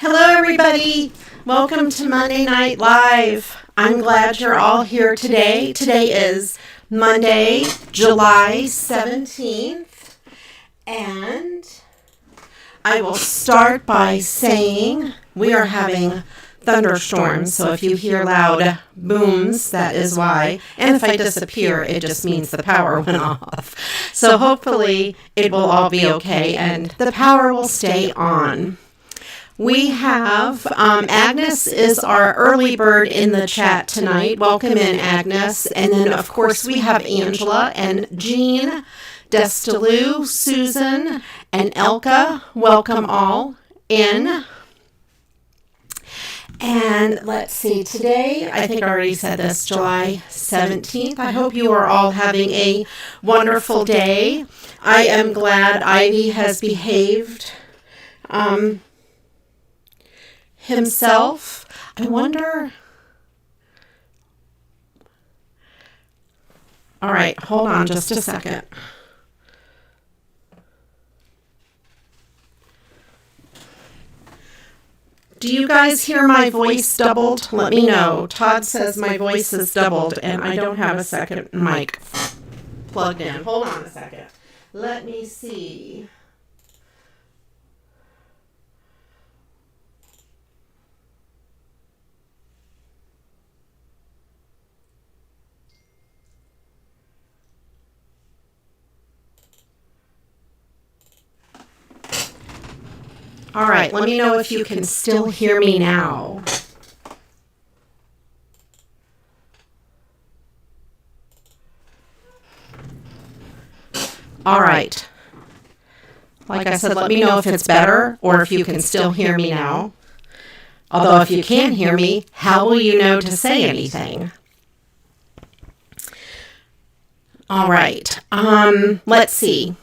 Hello, everybody. Welcome to Monday Night Live. I'm glad you're all here today. Today is Monday, July 17th, and I will start by saying we are having thunderstorms, so if you hear loud booms, that is why. And if I disappear, it just means the power went off. So hopefully it will all be okay and the power will stay on. We have Agnes is our early bird in the chat tonight. Welcome in, Agnes. And then, of course, we have Angela and Jean, Destalou, Susan, and Elka. Welcome all in. And let's see, today, I think I already said this, July 17th. I hope you are all having a wonderful day. I am glad Ivy has behaved himself. I wonder. All right, hold on just a second. Do you guys hear my voice doubled? Let me know. Todd says my voice is doubled and I don't have a second mic plugged in. Hold on a second. Let me see. All right, let me know if you can still hear me now. All right. Like I said, let me know if it's better or if you can still hear me now. Although if you can't hear me, how will you know to say anything? All right. Let's see.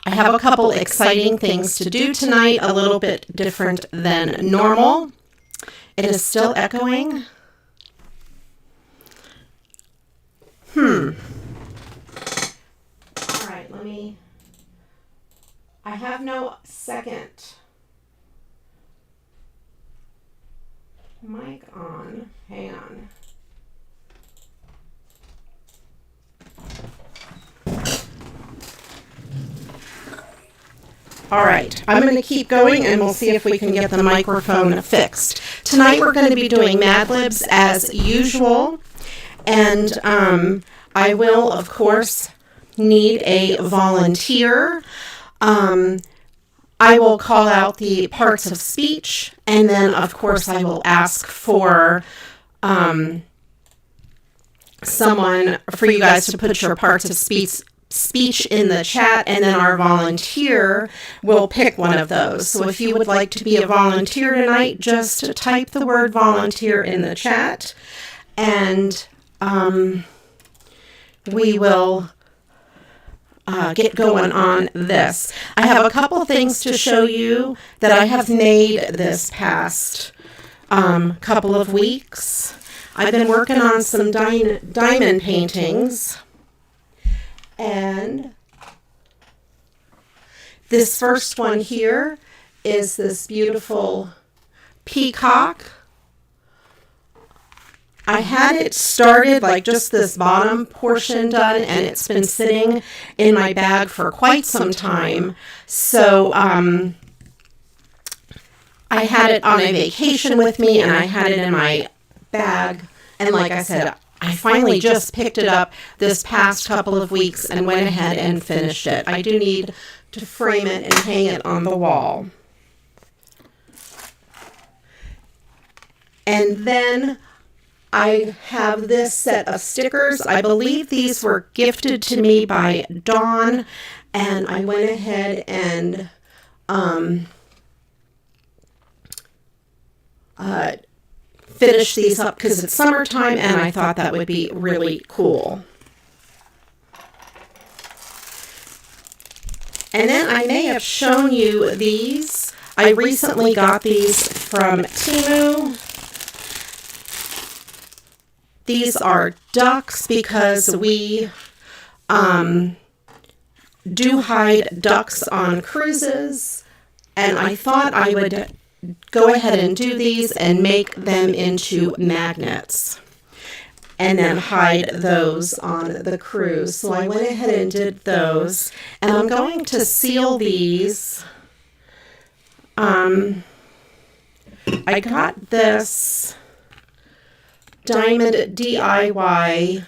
I have a couple exciting things to do tonight, a little bit different than normal. It is still echoing. All right, I have no second mic on. Hang on. All right, I'm going to keep going and we'll see if we can get the microphone fixed. Tonight we're going to be doing Mad Libs as usual, and I will, of course, need a volunteer. I will call out the parts of speech, and then, of course, I will ask for someone, for you guys to put your parts of speech in the chat, and then our volunteer will pick one of those. So if you would like to be a volunteer tonight, just type the word volunteer in the chat, and we will get going on this. I have a couple things to show you that I have made this past couple of weeks. I've been working on some diamond paintings. And this first one here is this beautiful peacock. I had it started like just this bottom portion done, and it's been sitting in my bag for quite some time. So I had it on a vacation with me, and I had it in my bag. And like I said, I finally just picked it up this past couple of weeks and went ahead and finished it. I do need to frame it and hang it on the wall. And then I have this set of stickers. I believe these were gifted to me by Dawn, and I went ahead and finish these up because it's summertime, and I thought that would be really cool. And then I may have shown you these. I recently got these from Temu. These are ducks because we do hide ducks on cruises, and I thought I would go ahead and do these and make them into magnets and then hide those on the cruise. So I went ahead and did those, and I'm going to seal these. I got this Diamond DIY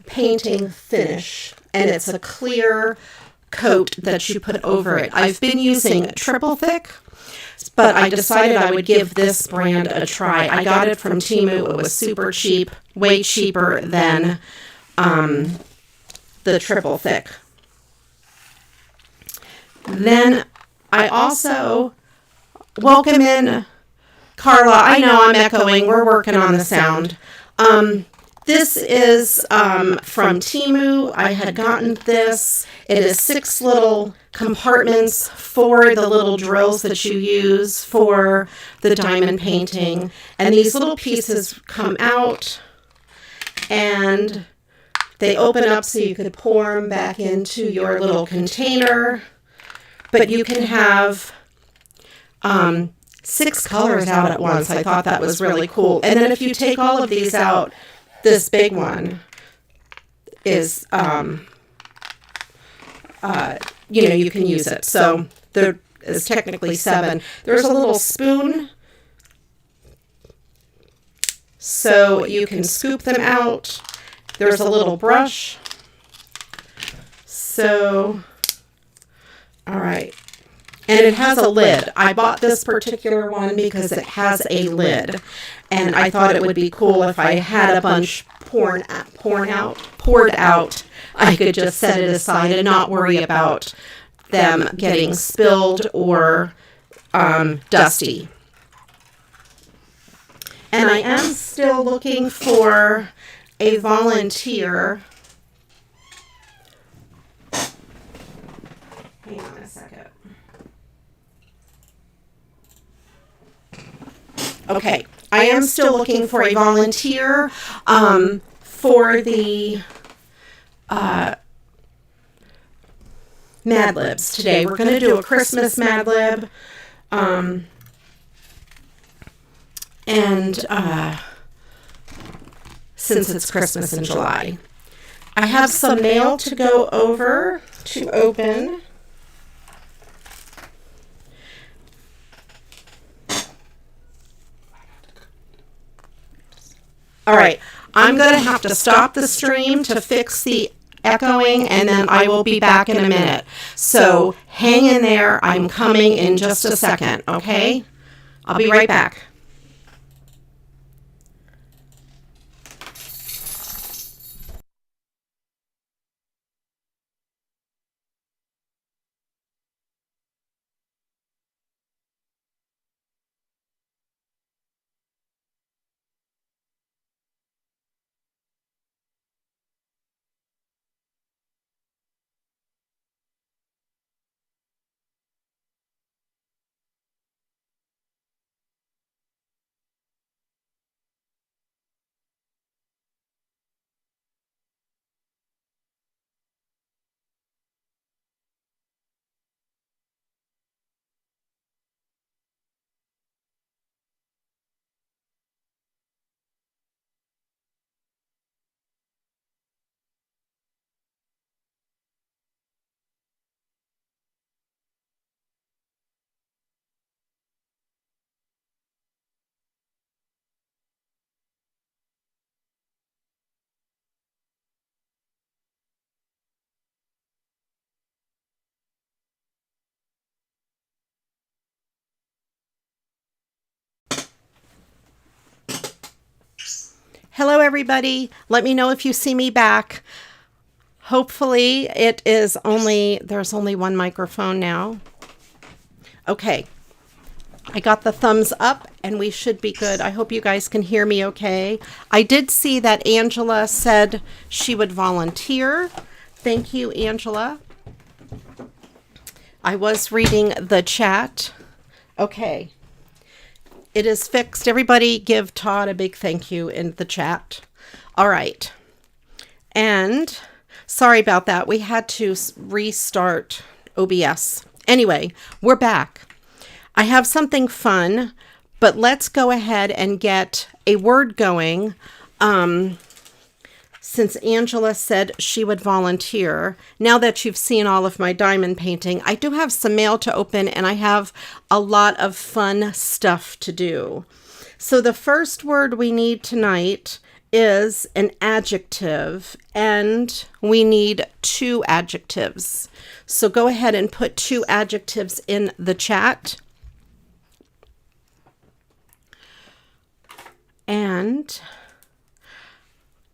painting finish, and it's a clear coat that you put over it. I've been using triple thick, but I decided I would give this brand a try. I got it from Temu. It was super cheap, way cheaper than the triple thick. Then I also welcome in Carla. I know I'm echoing. We're working on the sound. This is from Temu. I had gotten this. It is 6 little compartments for the little drills that you use for the diamond painting. And these little pieces come out and they open up so you could pour them back into your little container. But you can have 6 colors out at once. I thought that was really cool. And then if you take all of these out, this big one is, you can use it. So there is technically 7. There's a little spoon, so you can scoop them out. There's a little brush. So, all right. And it has a lid. I bought this particular one because it has a lid. And I thought it would be cool if I had a bunch poured out. I could just set it aside and not worry about them getting spilled or dusty. And I am still looking for a volunteer. Hang on a second. Okay, I am still looking for a volunteer for the Mad Libs today. We're going to do a Christmas Mad Lib. And since it's Christmas in July. I have some mail to go over to open. All right, I'm going to have to stop the stream to fix the echoing, and then I will be back in a minute. So hang in there. I'm coming in just a second, okay? I'll be right back. Hello, everybody. Let me know if you see me back. Hopefully there's only one microphone now. Okay. I got the thumbs up and we should be good. I hope you guys can hear me okay. I did see that Angela said she would volunteer. Thank you, Angela. I was reading the chat. Okay. It is fixed. Everybody give Todd a big thank you in the chat. All right. And sorry about that. We had to restart OBS. Anyway, we're back. I have something fun, but let's go ahead and get a word going. Since Angela said she would volunteer, now that you've seen all of my diamond painting, I do have some mail to open and I have a lot of fun stuff to do. So the first word we need tonight is an adjective, and we need 2 adjectives. So go ahead and put 2 adjectives in the chat. And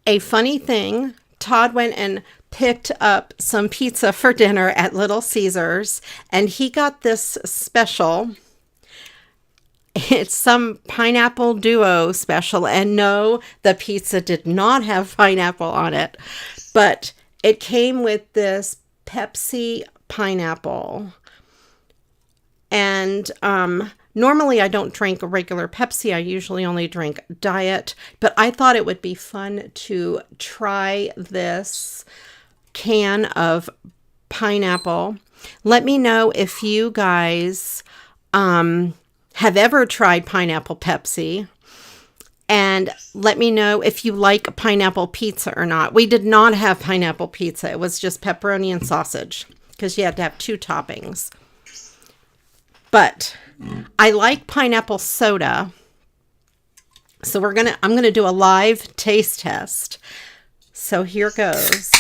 a funny thing, Todd went and picked up some pizza for dinner at Little Caesars, and he got this special. It's some pineapple duo special, and no, the pizza did not have pineapple on it, but it came with this Pepsi pineapple. And normally I don't drink a regular Pepsi. I usually only drink diet, but I thought it would be fun to try this can of pineapple. Let me know if you guys have ever tried pineapple Pepsi, and let me know if you like pineapple pizza or not. We did not have pineapple pizza. It was just pepperoni and sausage because you had to have 2 toppings. But I like pineapple soda. So I'm going to do a live taste test. So here goes.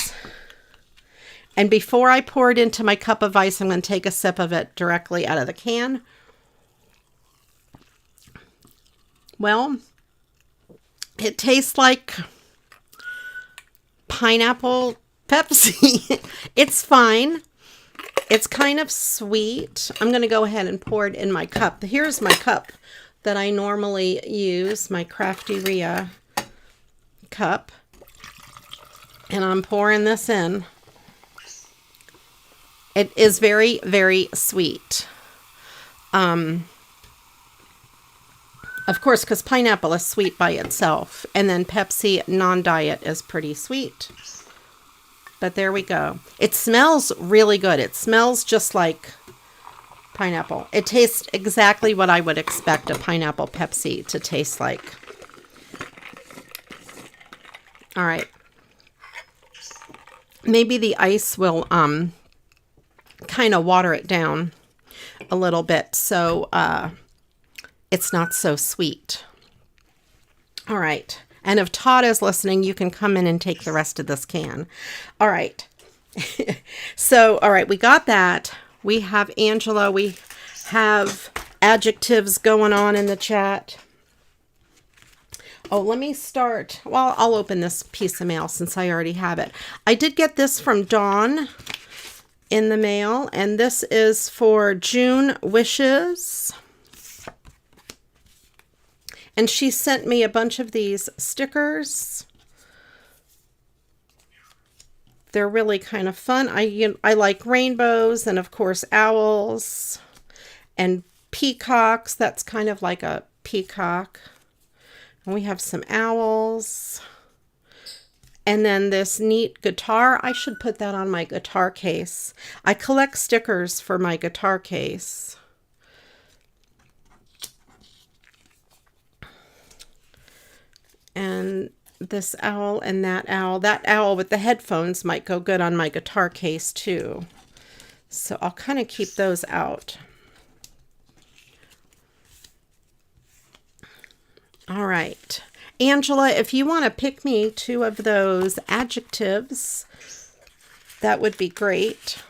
And before I pour it into my cup of ice, I'm going to take a sip of it directly out of the can. Well, it tastes like pineapple Pepsi. It's fine. It's kind of sweet. I'm going to go ahead and pour it in my cup. Here's my cup that I normally use, my CraftyRia cup. And I'm pouring this in. It is very, very sweet. Of course, because pineapple is sweet by itself. And then Pepsi non-diet is pretty sweet. But there we go. It smells really good. It smells just like pineapple. It tastes exactly what I would expect a pineapple Pepsi to taste like. All right. Maybe the ice will kind of water it down a little bit, so it's not so sweet. All right. And if Todd is listening, you can come in and take the rest of this can. All right. So, all right, we got that. We have Angela. We have adjectives going on in the chat. Oh, let me start. Well, I'll open this piece of mail since I already have it. I did get this from Dawn in the mail, and this is for June Wishes. And she sent me a bunch of these stickers. They're really kind of fun. I like rainbows and, of course, owls and peacocks. That's kind of like a peacock. And we have some owls. And then this neat guitar. I should put that on my guitar case. I collect stickers for my guitar case. And this owl and that owl. That owl with the headphones might go good on my guitar case too. So I'll kind of keep those out. All right. Angela, if you want to pick me 2 of those adjectives, that would be great.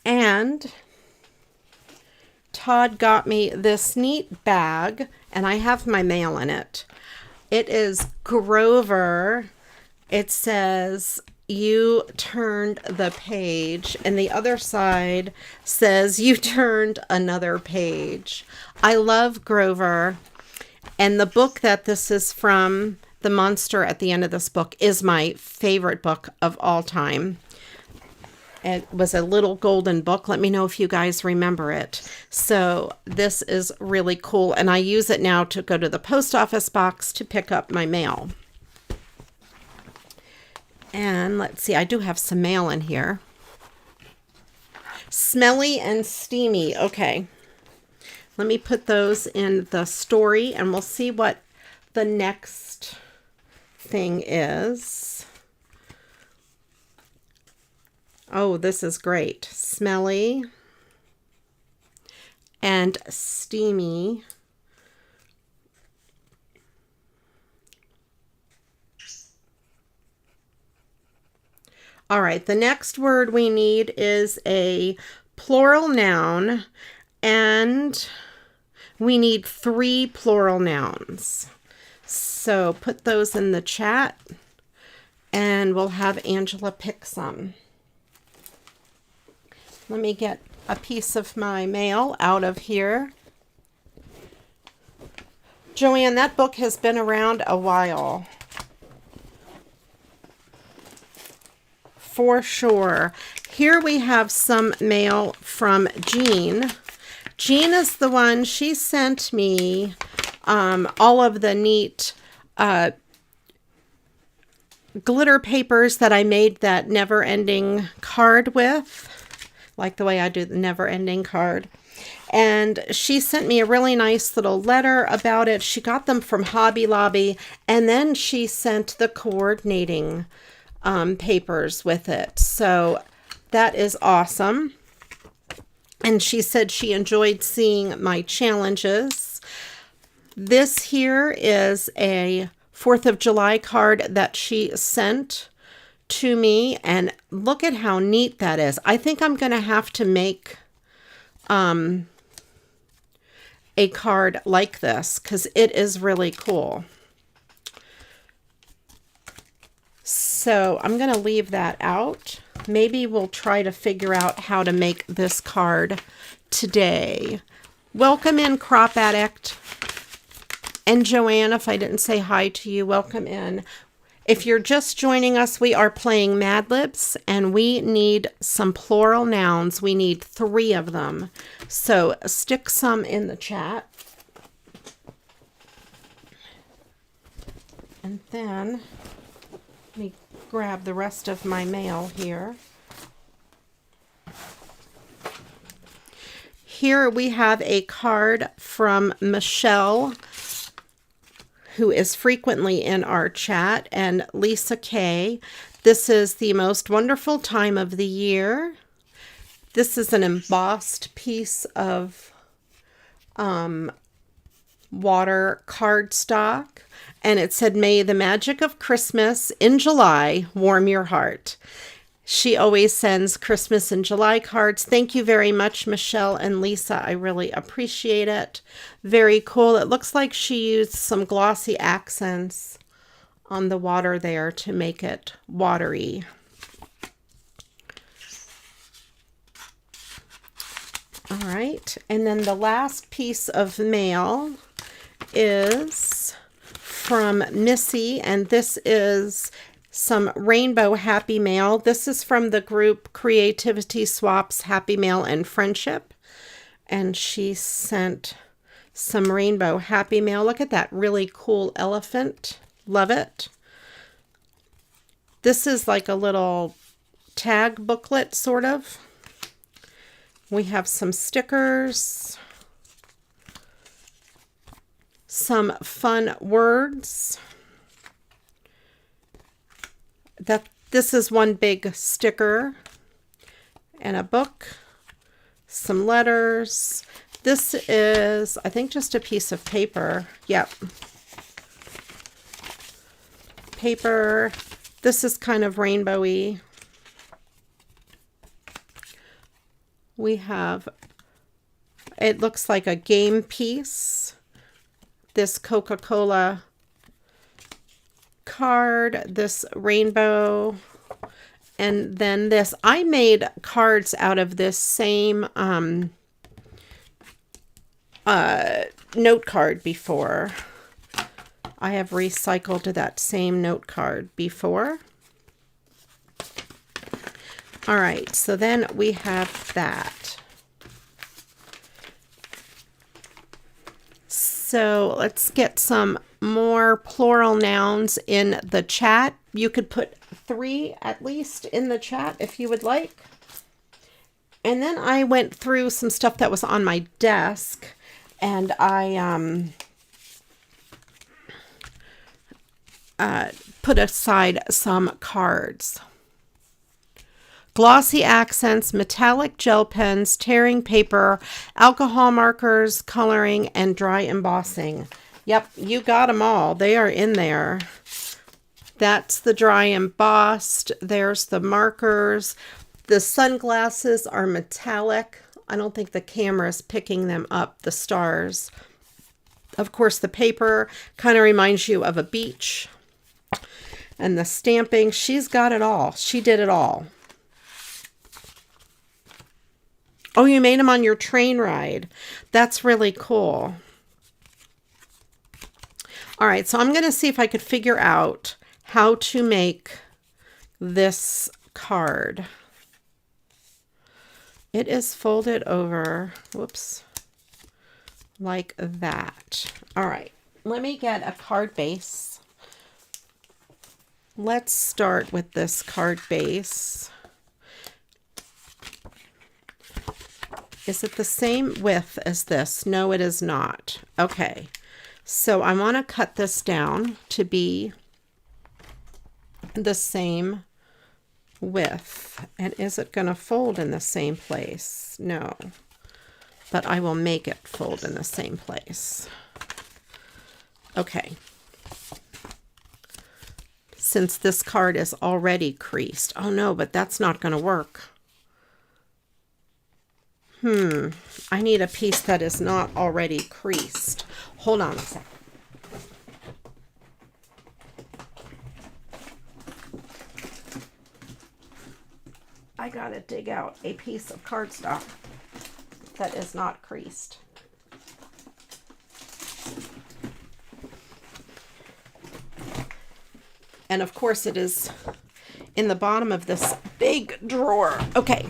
And Todd got me this neat bag, and I have my mail in it. It is Grover. It says, "You turned the page," and the other side says, "You turned another page." I love Grover, and the book that this is from, The Monster at the End of this book, is my favorite book of all time. It was a little golden book. Let me know if you guys remember it. So this is really cool, and I use it now to go to the post office box to pick up my mail. And let's see, I do have some mail in here. Smelly and steamy. Okay. Let me put those in the story and we'll see what the next thing is. Oh, this is great. Smelly and steamy. All right, the next word we need is a plural noun, and we need 3 plural nouns. So put those in the chat, and we'll have Angela pick some. Let me get a piece of my mail out of here. Joanne, that book has been around a while. For sure. Here we have some mail from Jean. Jean is the one, she sent me all of the neat glitter papers that I made that never-ending card with, like the way I do the never-ending card. And she sent me a really nice little letter about it. She got them from Hobby Lobby, and then she sent the coordinating papers with it. So that is awesome. And she said she enjoyed seeing my challenges. This here is a 4th of July card that she sent to me, and look at how neat that is. I think I'm going to have to make a card like this because it is really cool. So I'm going to leave that out. Maybe we'll try to figure out how to make this card today. Welcome in, Crop Addict. And Joanne, if I didn't say hi to you, welcome in. If you're just joining us, we are playing Mad Libs, and we need some plural nouns. We need 3 of them. So stick some in the chat. And then let me grab the rest of my mail here. Here we have a card from Michelle, who is frequently in our chat, and Lisa K. This is the most wonderful time of the year. This is an embossed piece of water cardstock, and it said, "May the magic of Christmas in July warm your heart." She always sends Christmas in July cards. Thank you very much, Michelle and Lisa. I really appreciate it. Very cool. It looks like she used some glossy accents on the water there to make it watery. All right. And then the last piece of mail is from Missy, and this is some rainbow happy mail. This is from the group Creativity Swaps Happy Mail and Friendship, and she sent some rainbow happy mail. Look at that really cool elephant. Love it. This is like a little tag booklet, sort of. We have some stickers, some fun words. This is one big sticker, and a book, some letters. This is, I think, just a piece of paper. Yep. Paper. This is kind of rainbowy. We have, it looks like a game piece. This Coca-Cola card, this rainbow, and then this. I made cards out of this same note card before. I have recycled that same note card before. All right, so then we have that. So let's get some more plural nouns in the chat. You could put 3 at least in the chat if you would like. And then I went through some stuff that was on my desk, and I put aside some cards. Glossy accents, metallic gel pens, tearing paper, alcohol markers, coloring, and dry embossing. Yep, you got them all. They are in there. That's the dry embossed. There's the markers. The sunglasses are metallic. I don't think the camera is picking them up, the stars. Of course, the paper kind of reminds you of a beach. And the stamping, she's got it all. She did it all. Oh, you made them on your train ride. That's really cool. All right, so I'm going to see if I could figure out how to make this card. It is folded over, whoops, like that. All right, let me get a card base. Let's start with this card base. Is it the same width as this? No, it is not. Okay, so I want to cut this down to be the same width. And is it going to fold in the same place? No, but I will make it fold in the same place. Okay. Since this card is already creased. Oh no, but that's not going to work. I need a piece that is not already creased. Hold on a second. I gotta dig out a piece of cardstock that is not creased. And of course it is in the bottom of this big drawer. Okay.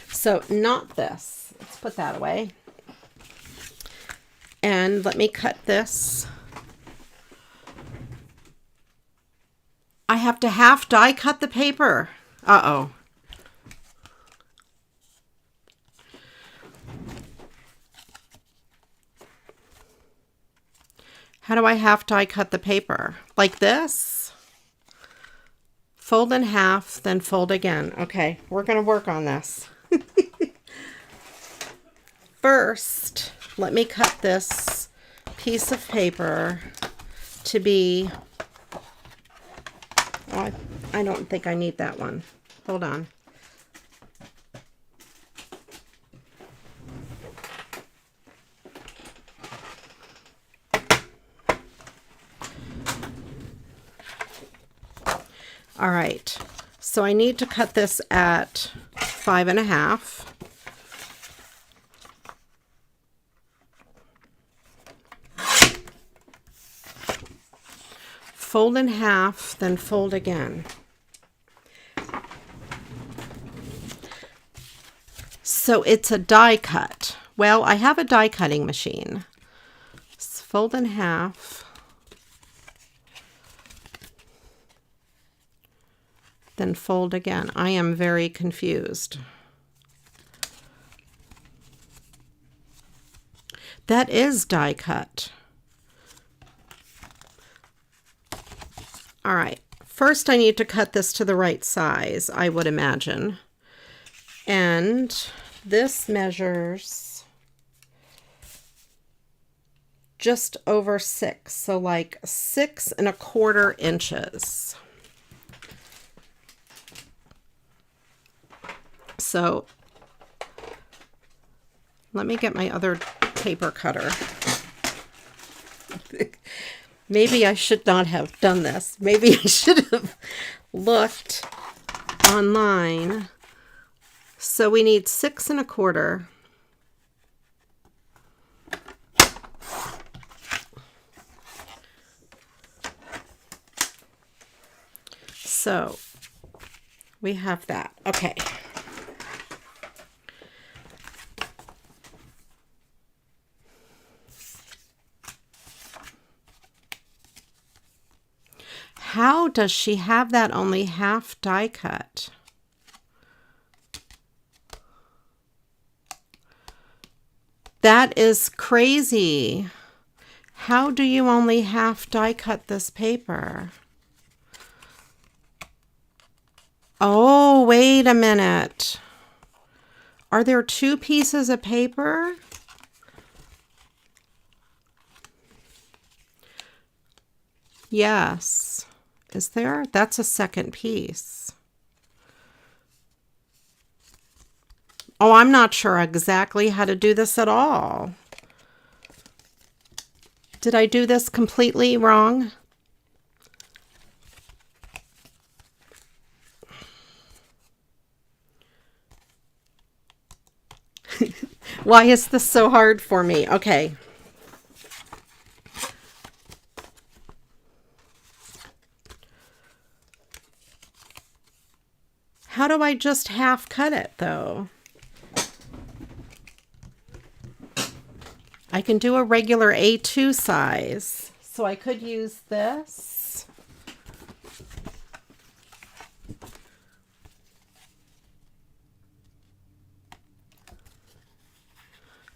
So not this. Let's put that away. And let me cut this. I have to half die cut the paper. Uh-oh. How do I half die cut the paper? Like this? Fold in half, then fold again. Okay, we're going to work on this. First, let me cut this piece of paper to be... Oh, I don't think I need that one. Hold on. All right, so I need to cut this at 5.5. Fold in half, then fold again. So it's a die cut. Well, I have a die cutting machine. Fold in half. Then fold again. I am very confused. That is die cut. All right, first I need to cut this to the right size, I would imagine. And this measures just over 6, so like 6.25 inches. So let me get my other paper cutter. Maybe I should not have done this. Maybe I should have looked online. So we need 6.25. So we have that. Okay. How does she have that only half die cut? That is crazy. How do you only half die cut this paper? Oh, wait a minute. Are there 2 pieces of paper? Yes. Is there? That's a second piece. Oh, I'm not sure exactly how to do this at all. Did I do this completely wrong? Why is this so hard for me? Okay. How do I just half cut it though? I can do a regular A2 size. So I could use this.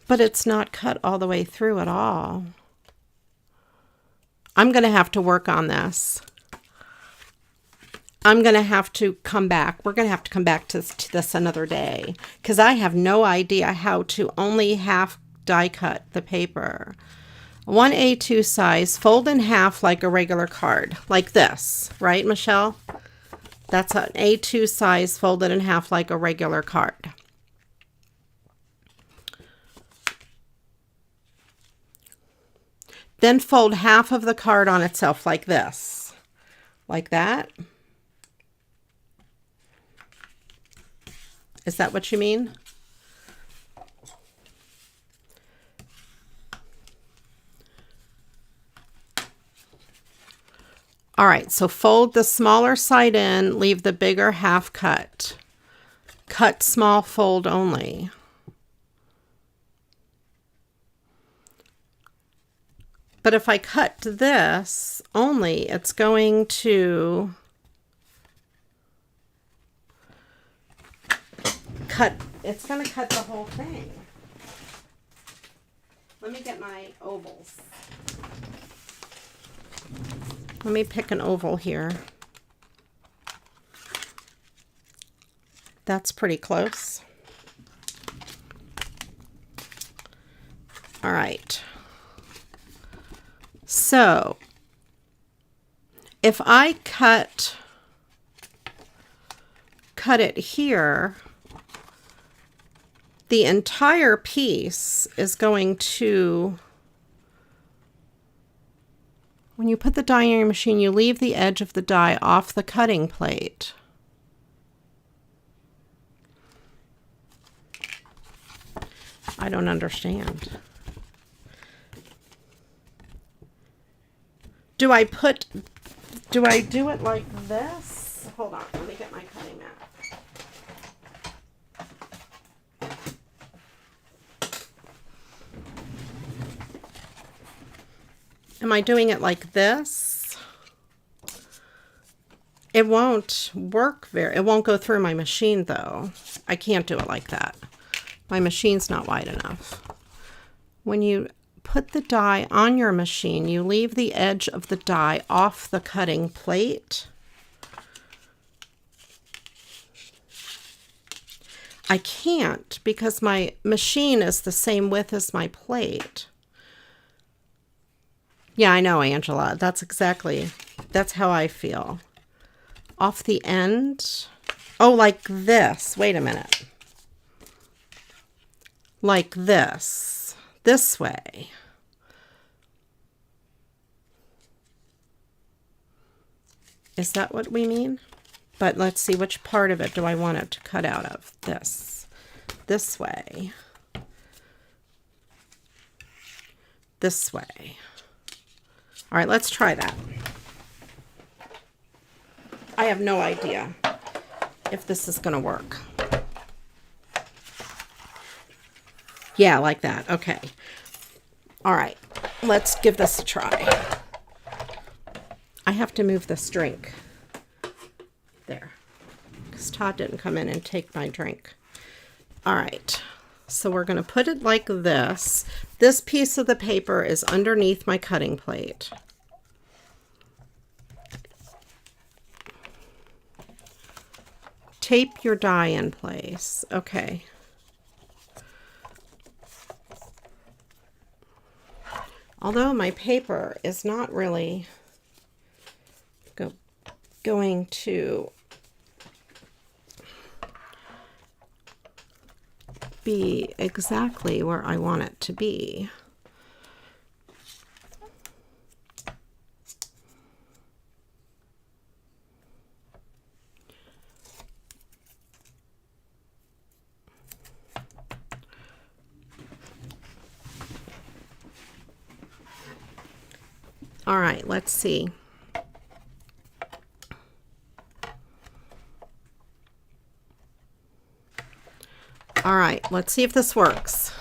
But it's not cut all the way through at all. I'm going to have to work on this. I'm going to have to come back. We're going to have to come back to this another day because I have no idea how to only half die cut the paper. 1 A2 size, fold in half like a regular card, like this, right, Michelle? That's an A2 size folded in half like a regular card. Then fold half of the card on itself like this, like that. Is that what you mean? All right, so fold the smaller side in, leave the bigger half cut. Cut small fold only. But if I cut this only, it's going to cut, it's going to cut the whole thing. Let me get my ovals. Let me pick an oval here. That's pretty close. All right. So if I cut it here, the entire piece is going to, when you put the die in your machine, you leave the edge of the die off the cutting plate. I don't understand. Do I do it like this? Hold on, let me get my cutting mat. Am I doing it like this? It won't work it won't go through my machine though. I can't do it like that. My machine's not wide enough. When you put the die on your machine, you leave the edge of the die off the cutting plate. I can't because my machine is the same width as my plate. Yeah, I know, Angela. That's how I feel. Off the end. Oh, like this. Wait a minute. Like this. This way. Is that what we mean? But let's see, which part of it do I want it to cut out of? This way. This way. All right, let's try that. I have no idea if this is going to work. Yeah, like that. Okay. All right, let's give this a try. I have to move this drink. There. Because Todd didn't come in and take my drink. All right. So we're going to put it like this. This piece of the paper is underneath my cutting plate. Tape your die in place. Okay. Although my paper is not really going to be exactly where I want it to be. All right, let's see. All right, let's see if this works.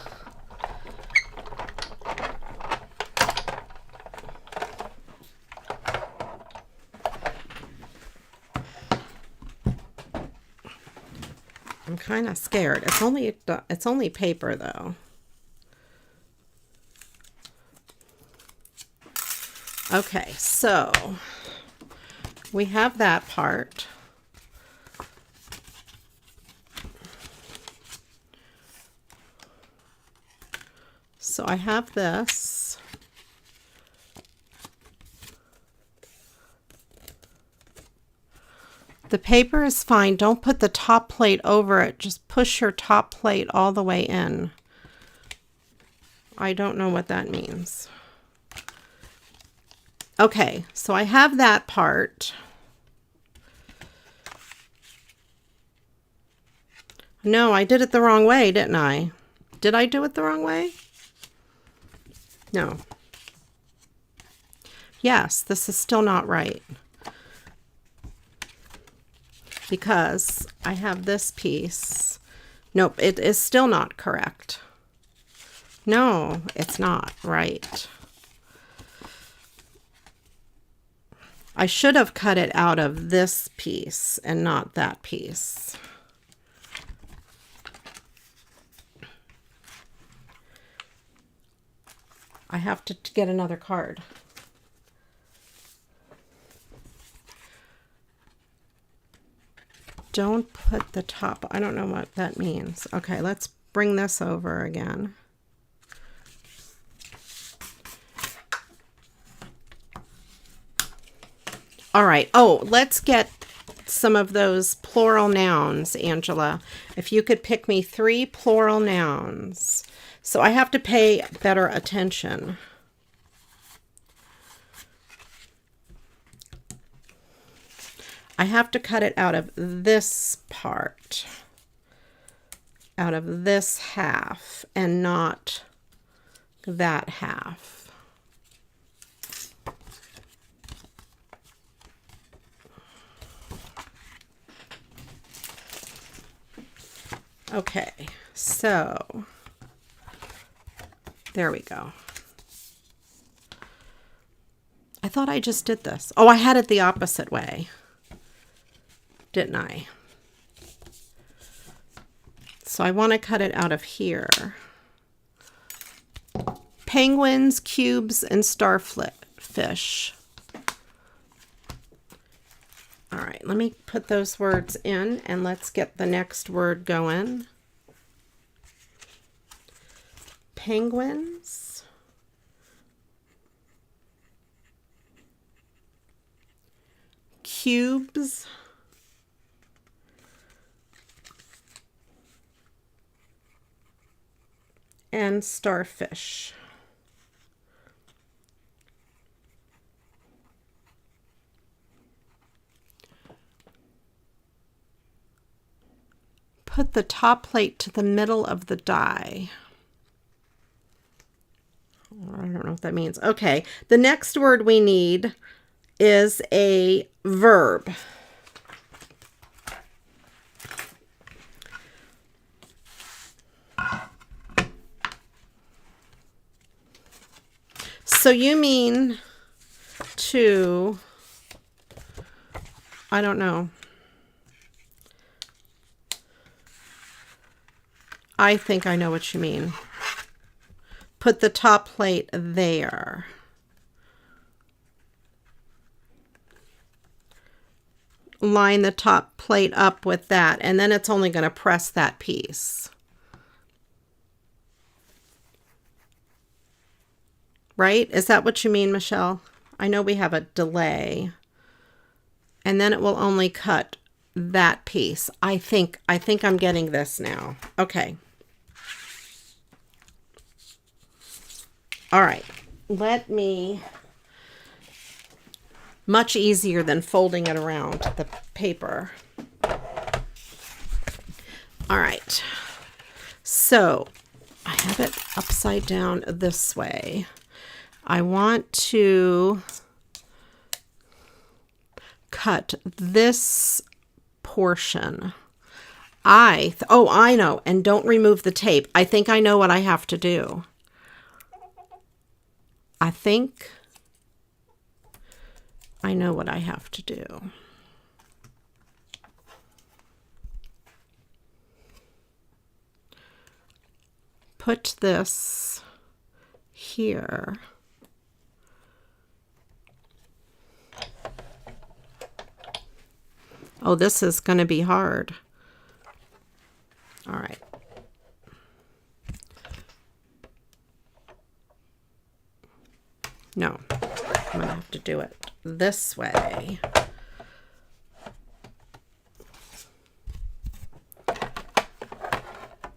I'm kind of scared. It's only paper though. Okay, so we have that part. So I have this. The paper is fine. Don't put the top plate over it. Just push your top plate all the way in. I don't know what that means. Okay, so I have that part. No, I did it the wrong way, didn't I? Did I do it the wrong way? No. Yes, this is still not right. Because I have this piece. Nope, it is still not correct. No, it's not right. I should have cut it out of this piece and not that piece. I have to get another card. Don't put the top. I don't know what that means. Okay, let's bring this over again. All right. Oh, let's get some of those plural nouns, Angela. If you could pick me 3 plural nouns. So I have to pay better attention. I have to cut it out of this part, out of this half, and not that half. Okay, so there we go. I thought I just did this. Oh, I had it the opposite way, didn't I? So I want to cut it out of here. Penguins, cubes, and starfish. All right, let me put those words in and let's get the next word going. Penguins. Cubes. And starfish. Put the top plate to the middle of the die. I don't know what that means. Okay, the next word we need is a verb. So you mean to, I don't know. I think I know what you mean. Put the top plate there. Line the top plate up with that, and then it's only going to press that piece. Right? Is that what you mean, Michelle? I know we have a delay. And then it will only cut that piece. I think I'm getting this now. Okay. All right. Let me... Much easier than folding it around the paper. All right. So I have it upside down this way. I want to cut this portion. I know. And don't remove the tape. I think I know what I have to do. I think I know what I have to do. Put this here. Oh, this is going to be hard. All right. No, I'm going to have to do it this way.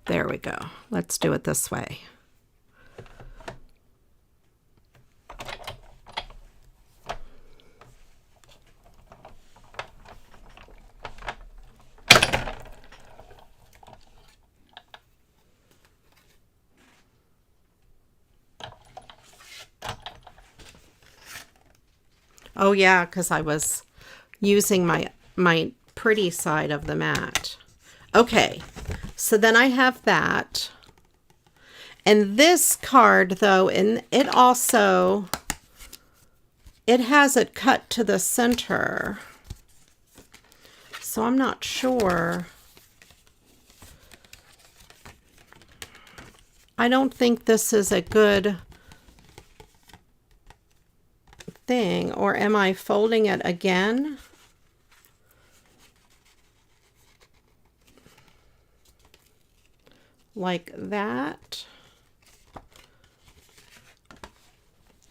There we go. Let's do it this way. Oh yeah, because I was using my pretty side of the mat. Okay, so then I have that. And this card though, and it has it cut to the center. So I'm not sure. I don't think this is a good thing, or am I folding it again? Like that.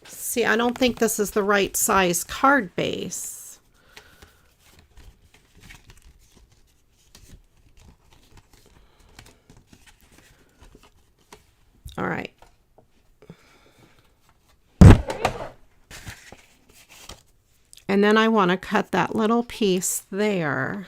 See, I don't think this is the right size card base. All right. And then I want to cut that little piece there.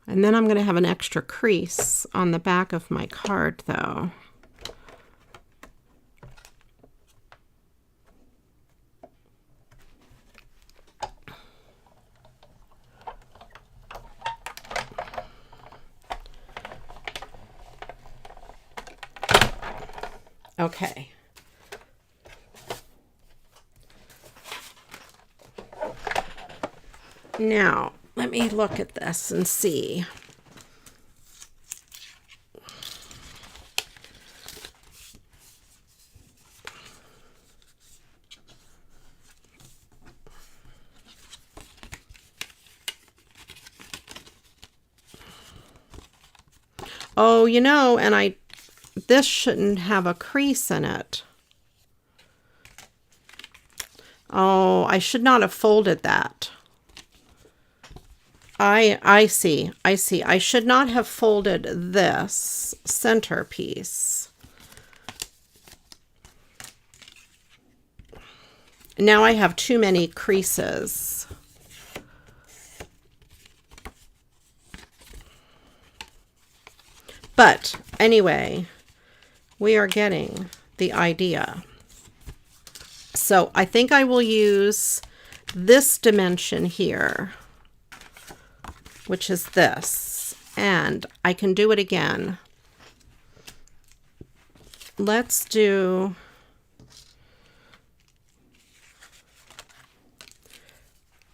And then I'm going to have an extra crease on the back of my card though. Okay. Now, let me look at this and see. Oh, you know, and this shouldn't have a crease in it. Oh, I should not have folded that. I see. I should not have folded this centerpiece. Now I have too many creases. But anyway, we are getting the idea. So I think I will use this dimension here, which is this, and I can do it again. Let's do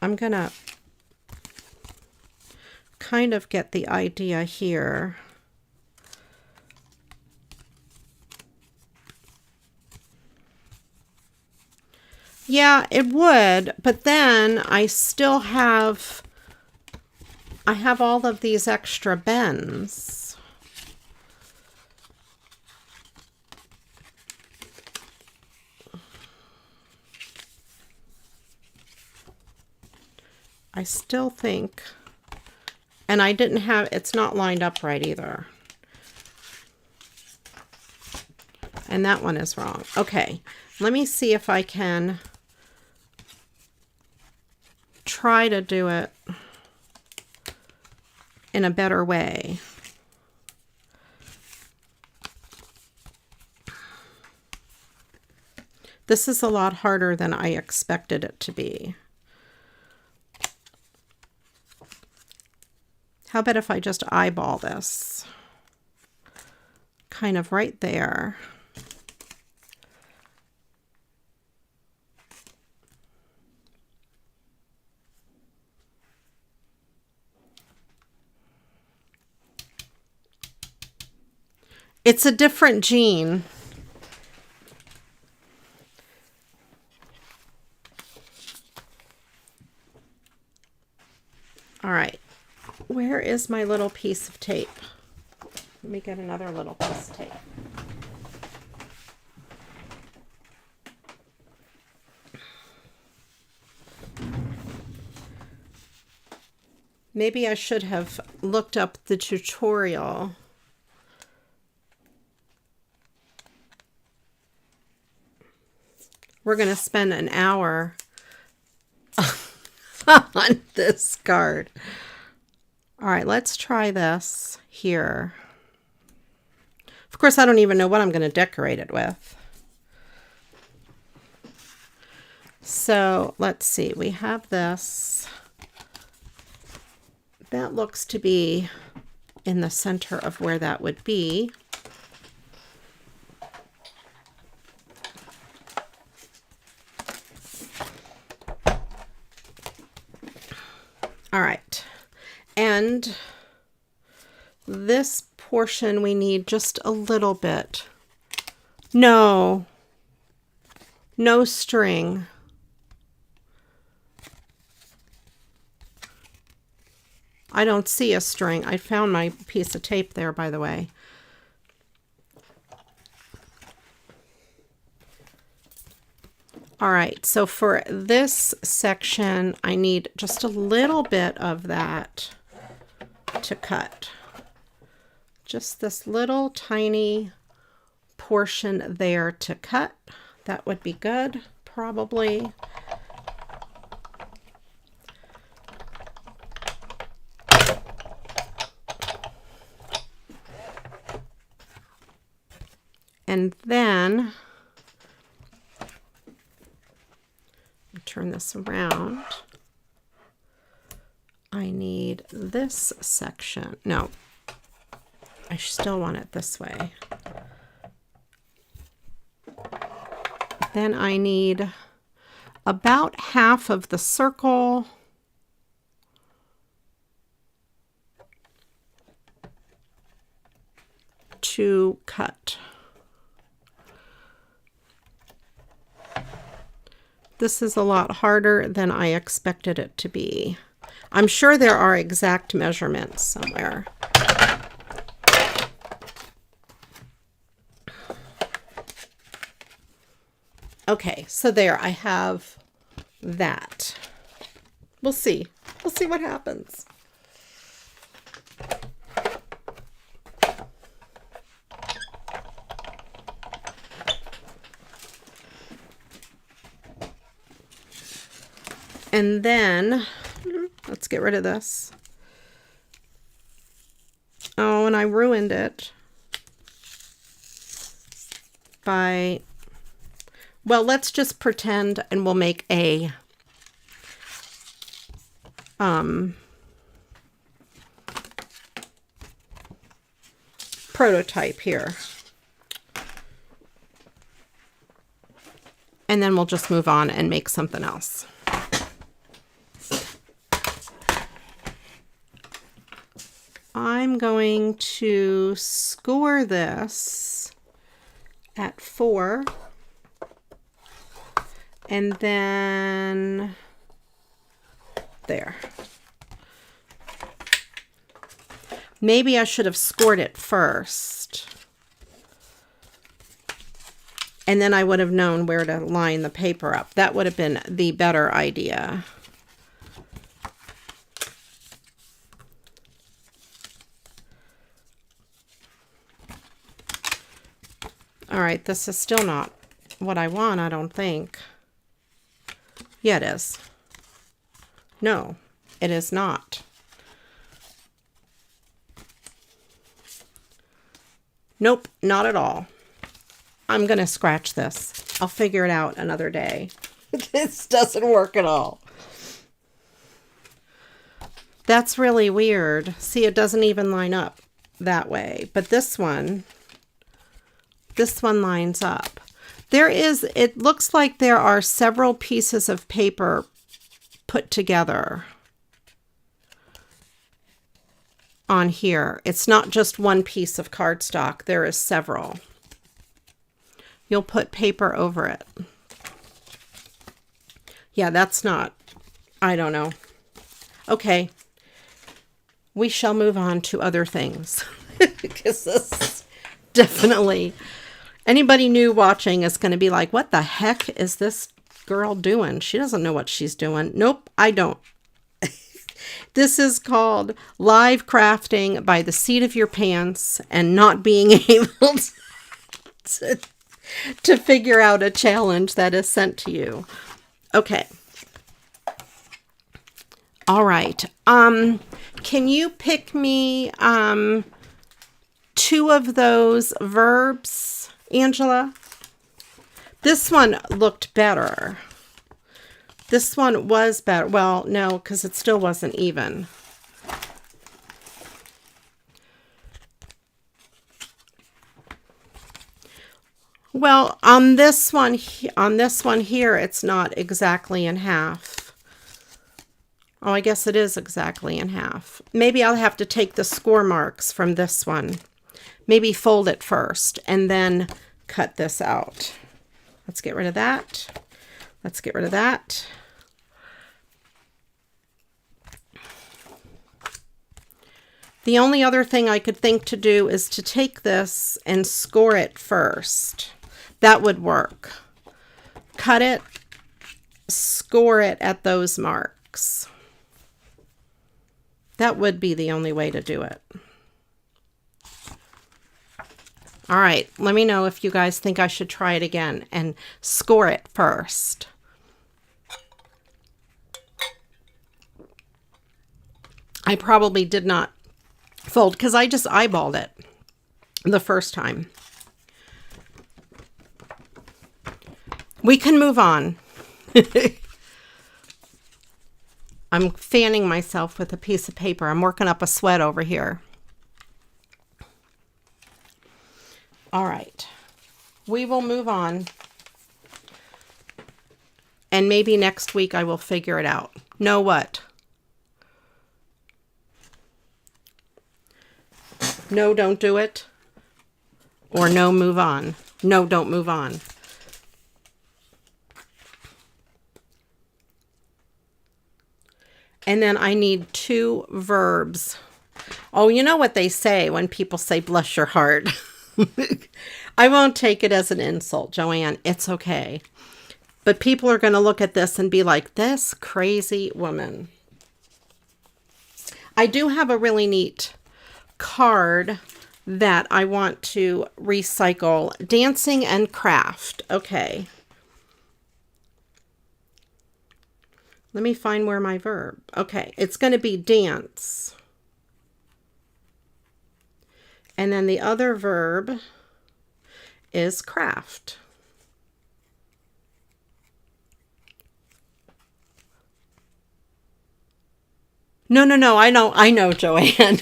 I'm gonna kind of get the idea here. Yeah, it would, but then I still have, I have all of these extra bends. I still think, and I didn't have, it's not lined up right either. And that one is wrong. Okay, let me see if I can try to do it in a better way. This is a lot harder than I expected it to be. How about if I just eyeball this? Kind of right there. It's a different jean. All right. Where is my little piece of tape? Let me get another little piece of tape. Maybe I should have looked up the tutorial. We're going to spend an hour on this card. All right, let's try this here. Of course, I don't even know what I'm going to decorate it with. So let's see, we have this. That looks to be in the center of where that would be. All right, and this portion we need just a little bit. No string. I don't see a string. I found my piece of tape there, by the way. All right, so for this section, I need just a little bit of that to cut. Just this little tiny portion there to cut. That would be good, probably. And then turn this around. I need this section. No, I still want it this way. Then I need about half of the circle. To cut. This is a lot harder than I expected it to be. I'm sure there are exact measurements somewhere. Okay, so there I have that. We'll see. We'll see what happens. And then, let's get rid of this. Oh, and I ruined it by, well, let's just pretend and we'll make a prototype here. And then we'll just move on and make something else. I'm going to score this at 4. And then there. Maybe I should have scored it first. And then I would have known where to line the paper up. That would have been the better idea. All right, this is still not what I want, I don't think. Yeah, it is. No, it is not. Nope, not at all. I'm going to scratch this. I'll figure it out another day. This doesn't work at all. That's really weird. See, it doesn't even line up that way. But this one lines up. It looks like there are several pieces of paper put together on here. It's not just one piece of cardstock. There is several. You'll put paper over it. Yeah, that's not, I don't know. Okay. We shall move on to other things. Because this definitely, anybody new watching is going to be like, what the heck is this girl doing? She doesn't know what she's doing. Nope, I don't. This is called live crafting by the seat of your pants and not being able to figure out a challenge that is sent to you. Okay. All right. Can you pick me 2 of those verbs, Angela? This one looked better. This one was better. Well, no, because it still wasn't even. Well, on this one here, it's not exactly in half. Oh, I guess it is exactly in half. Maybe I'll have to take the score marks from this one. Maybe fold it first and then cut this out. Let's get rid of that. Let's get rid of that. The only other thing I could think to do is to take this and score it first. That would work. Cut it, score it at those marks. That would be the only way to do it. All right, let me know if you guys think I should try it again and score it first. I probably did not fold because I just eyeballed it the first time. We can move on. I'm fanning myself with a piece of paper. I'm working up a sweat over here. All right. We will move on. And maybe next week I will figure it out. Know what? No, don't do it. Or no, move on. No, don't move on. And then I need 2 verbs. Oh, you know what they say when people say bless your heart. I won't take it as an insult, Joanne. It's okay. But people are going to look at this and be like, this crazy woman. I do have a really neat card that I want to recycle. Dancing and craft. Okay. Let me find where my verb. Okay, it's going to be dance. And then the other verb is craft. No, I know, Joanne.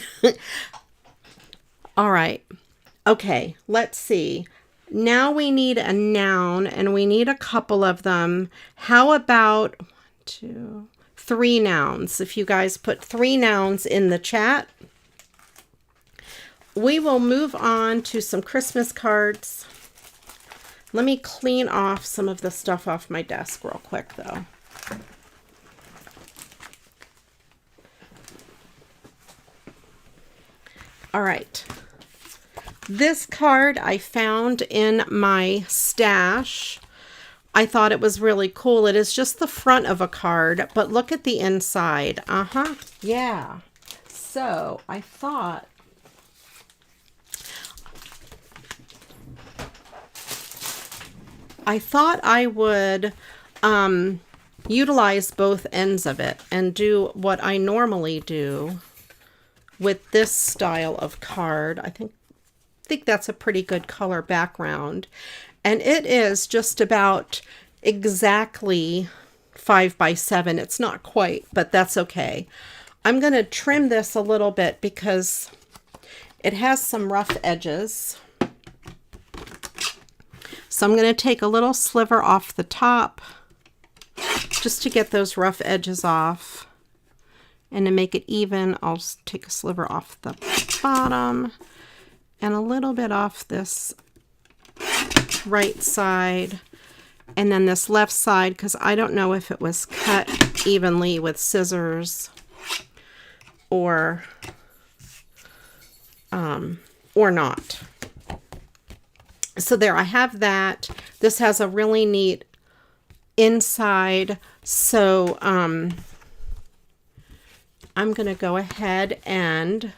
All right. Okay, let's see. Now we need a noun, and we need a couple of them. How about 1, 2, 3 nouns? If you guys put 3 nouns in the chat. we will move on to some Christmas cards. Let me clean off some of the stuff off my desk real quick, though. All right. This card I found in my stash. I thought it was really cool. It is just the front of a card, but look at the inside. Yeah. So I thought I would utilize both ends of it and do what I normally do with this style of card. I think that's a pretty good color background. And it is just about exactly 5 by 7. It's not quite, but that's okay. I'm going to trim this a little bit because it has some rough edges. So I'm going to take a little sliver off the top just to get those rough edges off. And to make it even, I'll take a sliver off the bottom and a little bit off this right side, and then this left side, because I don't know if it was cut evenly with scissors or not. So there, I have that. This has a really neat inside. So I'm going to go ahead and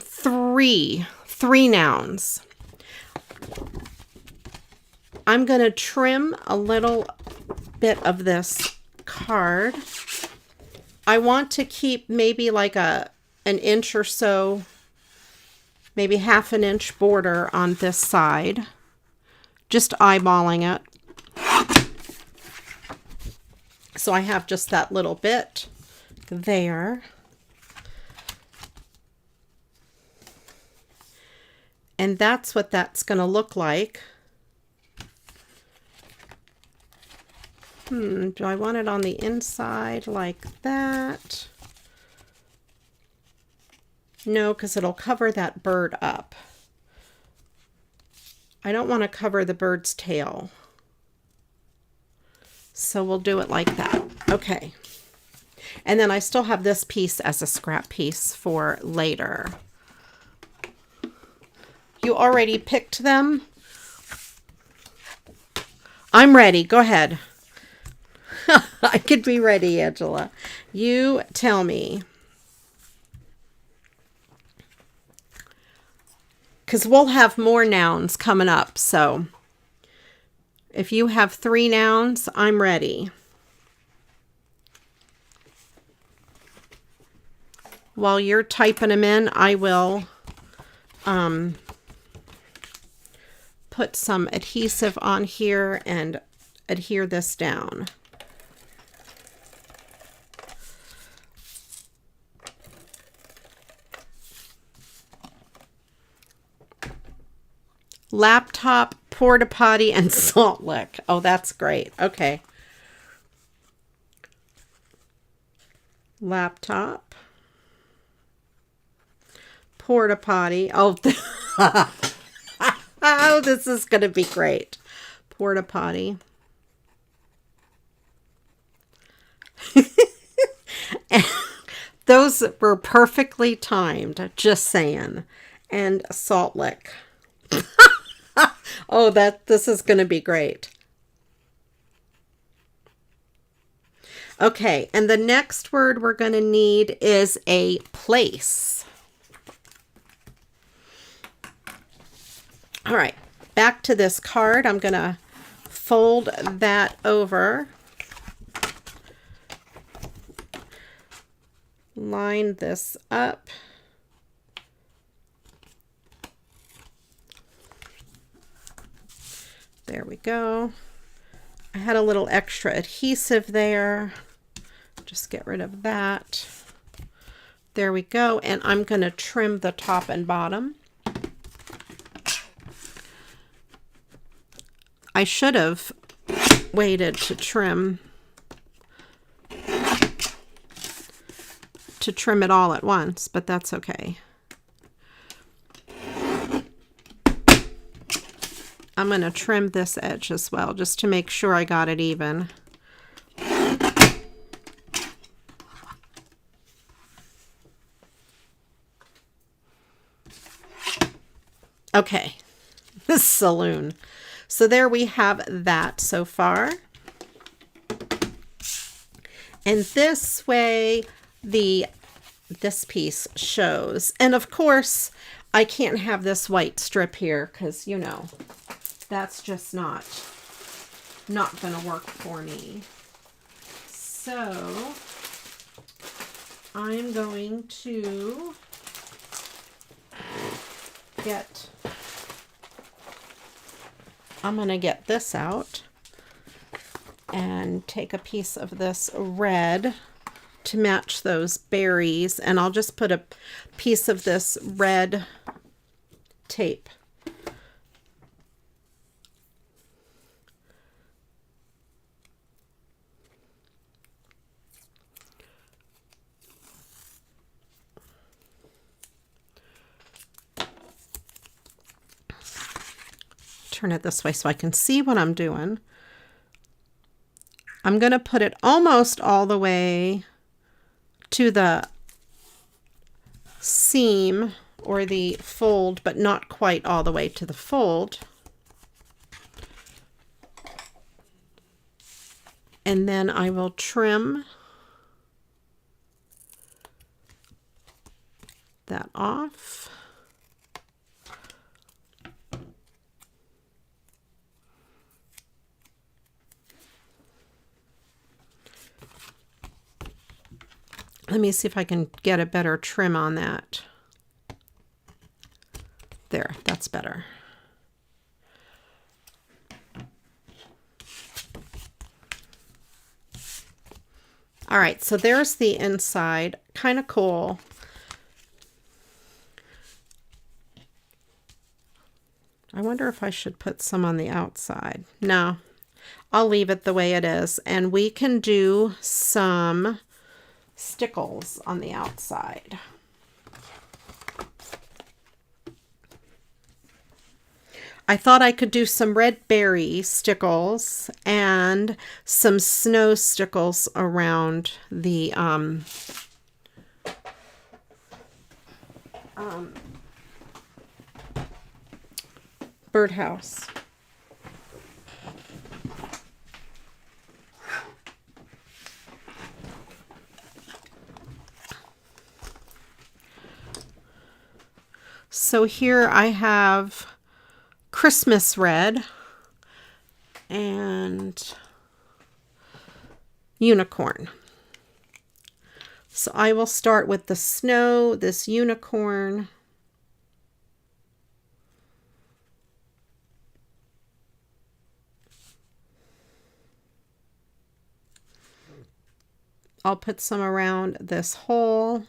three nouns. I'm going to trim a little bit of this card. I want to keep maybe like an inch or so, maybe half an inch border on this side, just eyeballing it. So I have just that little bit there. And that's what that's going to look like. Do I want it on the inside like that? No, because it'll cover that bird up. I don't want to cover the bird's tail. So we'll do it like that. Okay. And then I still have this piece as a scrap piece for later. You already picked them? I'm ready. Go ahead. I could be ready, Angela. You tell me. Because we'll have more nouns coming up. So if you have 3 nouns, I'm ready. While you're typing them in, I will put some adhesive on here and adhere this down. Laptop, porta potty, and salt lick. Oh, that's great. Okay. Laptop, porta potty. Oh, oh, this is going to be great. Porta potty. Those were perfectly timed, just saying. And salt lick. Oh, this is going to be great. Okay, and the next word we're going to need is a place. All right, back to this card. I'm going to fold that over. Line this up. There we go. I had a little extra adhesive there. Just get rid of that. There we go. And I'm going to trim the top and bottom. I should have waited to trim to trim it all at once, but that's okay. I'm going to trim this edge as well, just to make sure I got it even. Okay, this saloon. So there we have that so far. And this way, this piece shows. And of course, I can't have this white strip here because, you know, that's just not going to work for me. So I'm going to get this out and take a piece of this red to match those berries, and I'll just put a piece of this red tape. Turn it this way so I can see what I'm doing. I'm going to put it almost all the way to the seam or the fold, but not quite all the way to the fold. And then I will trim that off. Let me see if I can get a better trim on that. There, that's better. All right, so there's the inside. Kind of cool. I wonder if I should put some on the outside. No, I'll leave it the way it is. And we can do some stickles on the outside. I thought I could do some red berry stickles and some snow stickles around the birdhouse. So here I have Christmas red and unicorn. So I will start with the snow, this unicorn. I'll put some around this hole.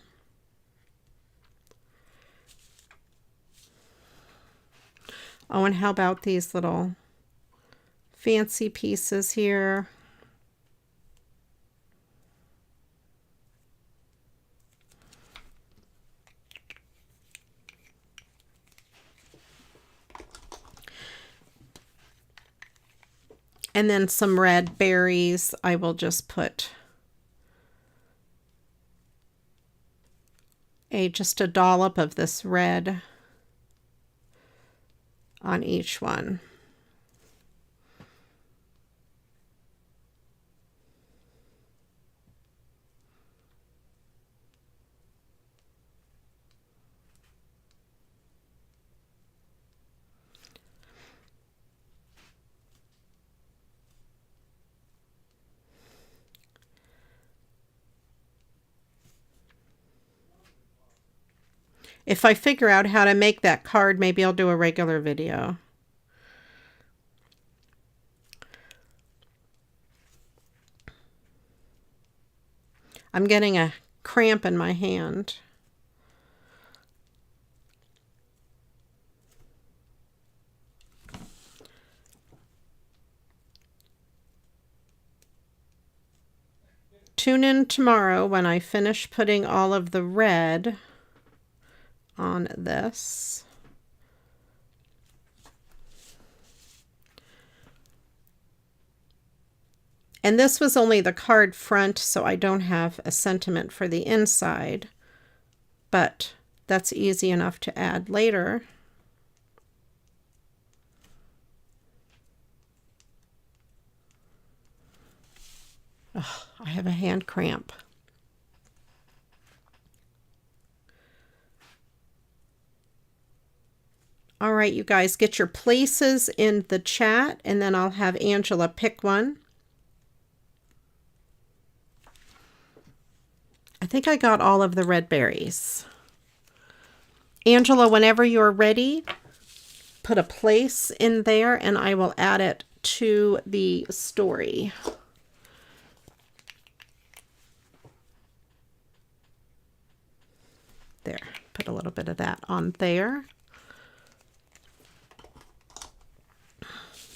Oh, and how about these little fancy pieces here? And then some red berries. I will just put just a dollop of this red on each one. If I figure out how to make that card, maybe I'll do a regular video. I'm getting a cramp in my hand. tune in tomorrow when I finish putting all of the red on this. And this was only the card front, so I don't have a sentiment for the inside, but that's easy enough to add later. Oh, I have a hand cramp. All right, you guys, get your places in the chat, and then I'll have Angela pick one. I think I got all of the red berries. Angela, whenever you're ready, put a place in there and I will add it to the story. There, put a little bit of that on there.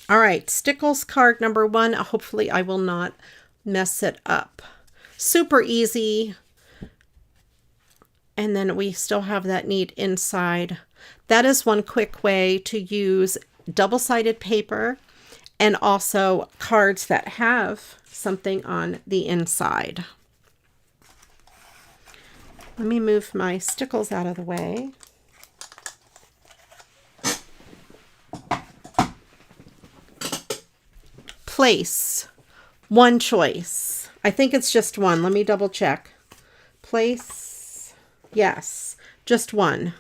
All right, Stickles card number 1. Hopefully I will not mess it up. Super easy. And then we still have that neat inside. That is one quick way to use double-sided paper and also cards that have something on the inside. Let me move my stickles out of the way. Place. One choice. I think it's just one. Let me double check. Place. Yes, just one.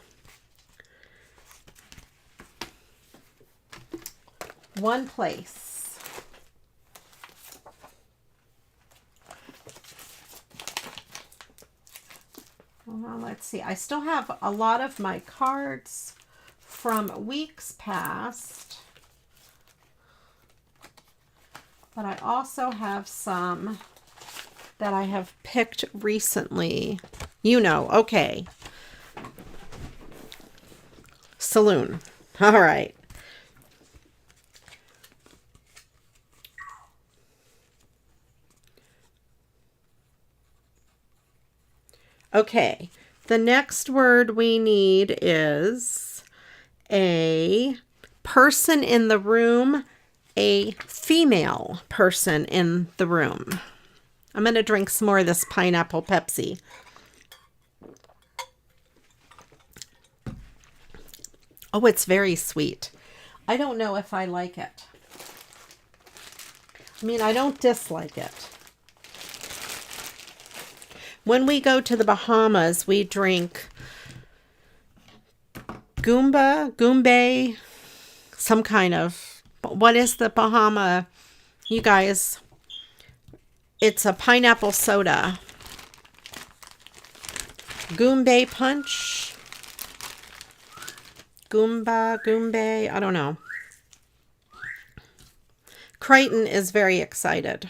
One place. Well, let's see. I still have a lot of my cards from weeks past, but I also have some that I have picked recently. You know, okay. Saloon. All right. Okay. The next word we need is a person in the room, a female person in the room. I'm going to drink some more of this pineapple Pepsi. Oh, it's very sweet. I don't know if I like it. I mean, I don't dislike it. When we go to the Bahamas, we drink Goombay, some kind of, what is the Bahama, you guys? It's a pineapple soda. Goombay punch. Goombay, I don't know. Creighton is very excited.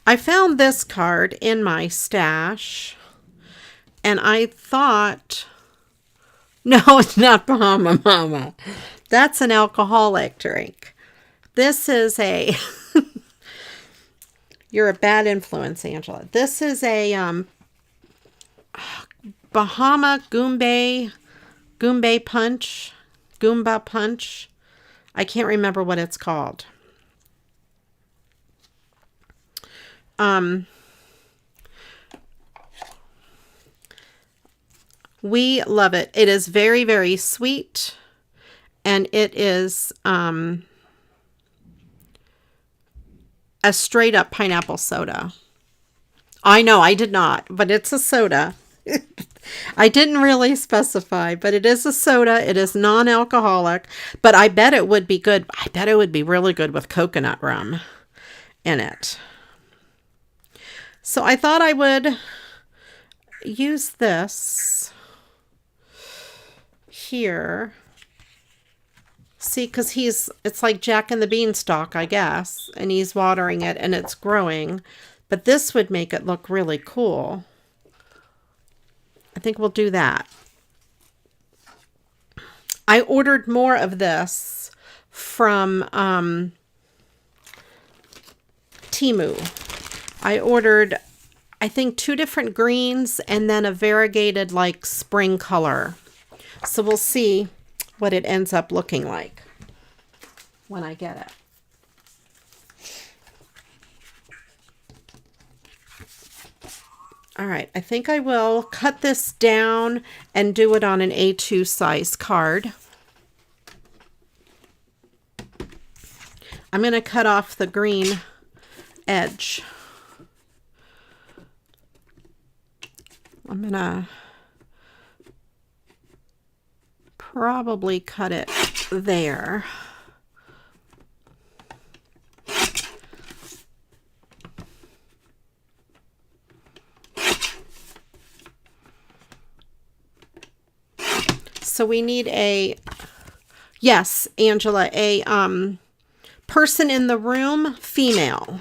I found this card in my stash, and I thought, no, it's not Bahama Mama. That's an alcoholic drink. This is a, you're a bad influence, Angela. This is a Bahama Goombay punch, Goomba punch. I can't remember what it's called. We love it. It is very, very sweet, and it is a straight up pineapple soda. I know I did not, but it's a soda. I didn't really specify, but it is a soda. It is non-alcoholic, but I bet it would be good. I bet it would be really good with coconut rum in it. So I thought I would use this here. See, because it's like Jack and the Beanstalk, I guess, and he's watering it and it's growing, but this would make it look really cool. I think we'll do that. I ordered more of this from Temu. I ordered, I think, 2 different greens and then a variegated like spring color. So we'll see what it ends up looking like when I get it. All right, I think I will cut this down and do it on an A2 size card. I'm going to cut off the green edge. I'm going to probably cut it there. So we need a, yes, Angela, a person in the room, female.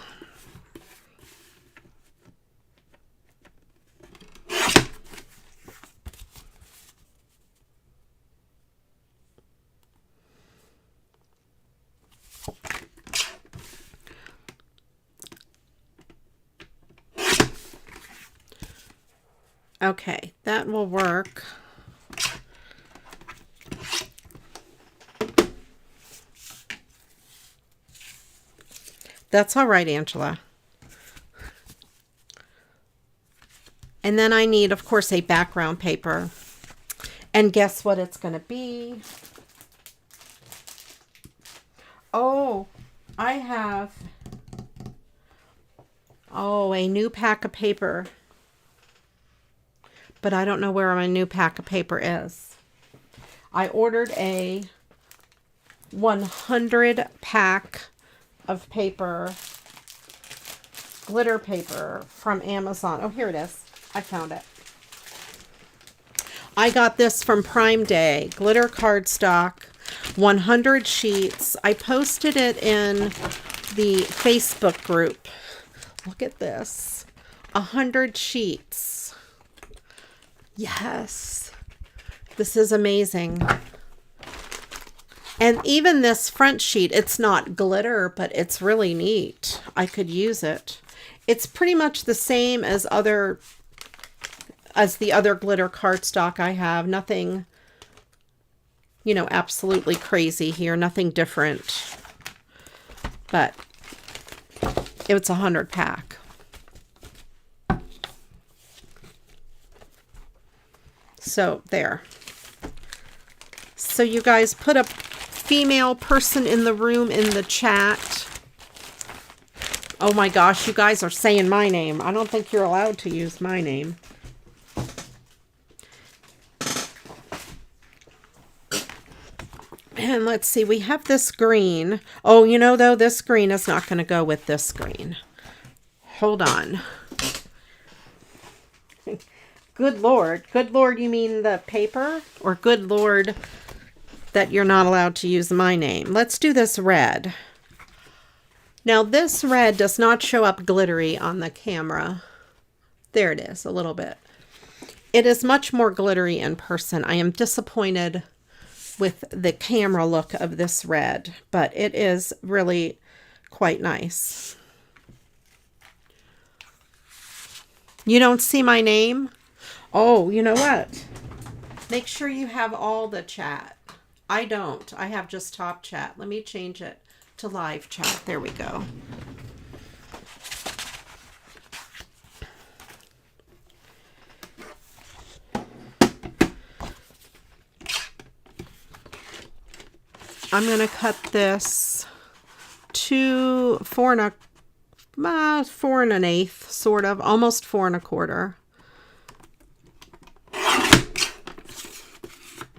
Okay, that will work. That's all right, Angela. And then I need, of course, a background paper. And guess what it's going to be? Oh, I have, a new pack of paper. But I don't know where my new pack of paper is. I ordered a 100 pack of paper, glitter paper from Amazon. Oh, here it is. I found it. I got this from Prime Day, glitter cardstock, 100 sheets. I posted it in the Facebook group. Look at this, 100 sheets. Yes, this is amazing. And even this front sheet, it's not glitter, but it's really neat. I could use it. It's pretty much the same as the other glitter cardstock I have. Nothing, you know, absolutely crazy here. Nothing different. But it's 100 pack. So there. So you guys put a female person in the room in the chat. Oh my gosh, you guys are saying my name. I don't think you're allowed to use my name. And let's see, we have this green. Oh, you know, though, this green is not going to go with this green. Hold on. Good Lord. Good Lord, you mean the paper? Or good Lord that you're not allowed to use my name? Let's do this red. Now, this red does not show up glittery on the camera. There it is, a little bit. It is much more glittery in person. I am disappointed with the camera look of this red, but it is really quite nice. You don't see my name? Oh, you know what? Make sure you have all the chat. I don't. I have just top chat. Let me change it to live chat. There we go. I'm going to cut this to 4 1/8, sort of, almost 4 1/4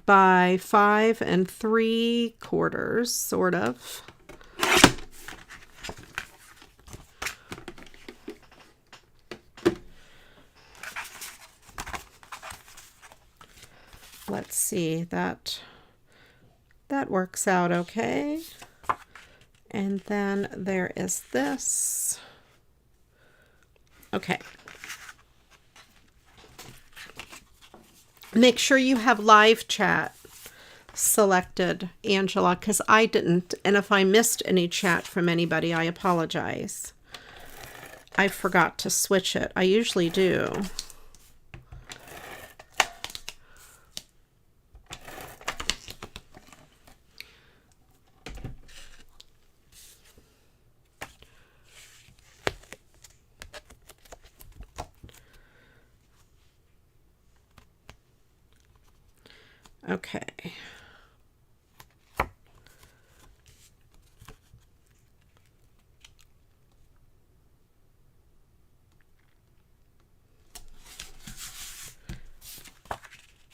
by 5 3/4, sort of. Let's see, that works out okay. And then there is this. Okay. Make sure you have live chat selected, Angela, because I didn't. And if I missed any chat from anybody, I apologize. I forgot to switch it. I usually do. Okay.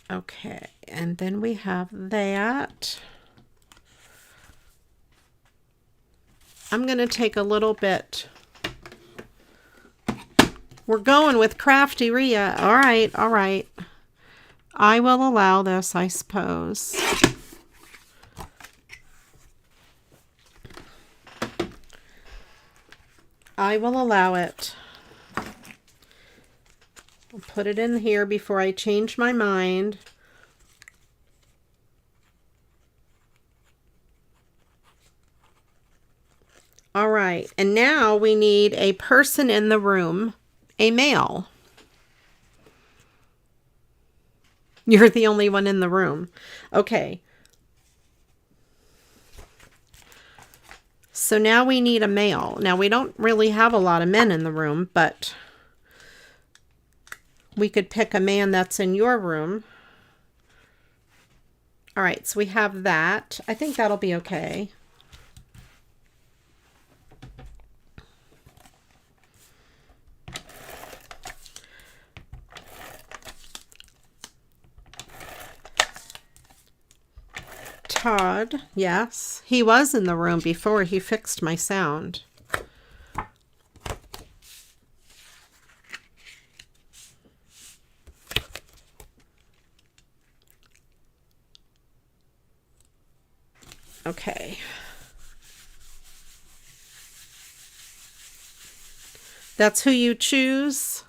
Okay, and then we have that. I'm going to take a little bit. We're going with CraftyRia. All right, all right. I will allow this, I suppose. I will allow it. I'll put it in here before I change my mind. All right, and now we need a person in the room, a male. You're the only one in the room. Okay. So now we need a male. Now we don't really have a lot of men in the room, but we could pick a man that's in your room. All right, so we have that. I think that'll be okay. Todd, yes. He was in the room before he fixed my sound. Okay. That's who you choose.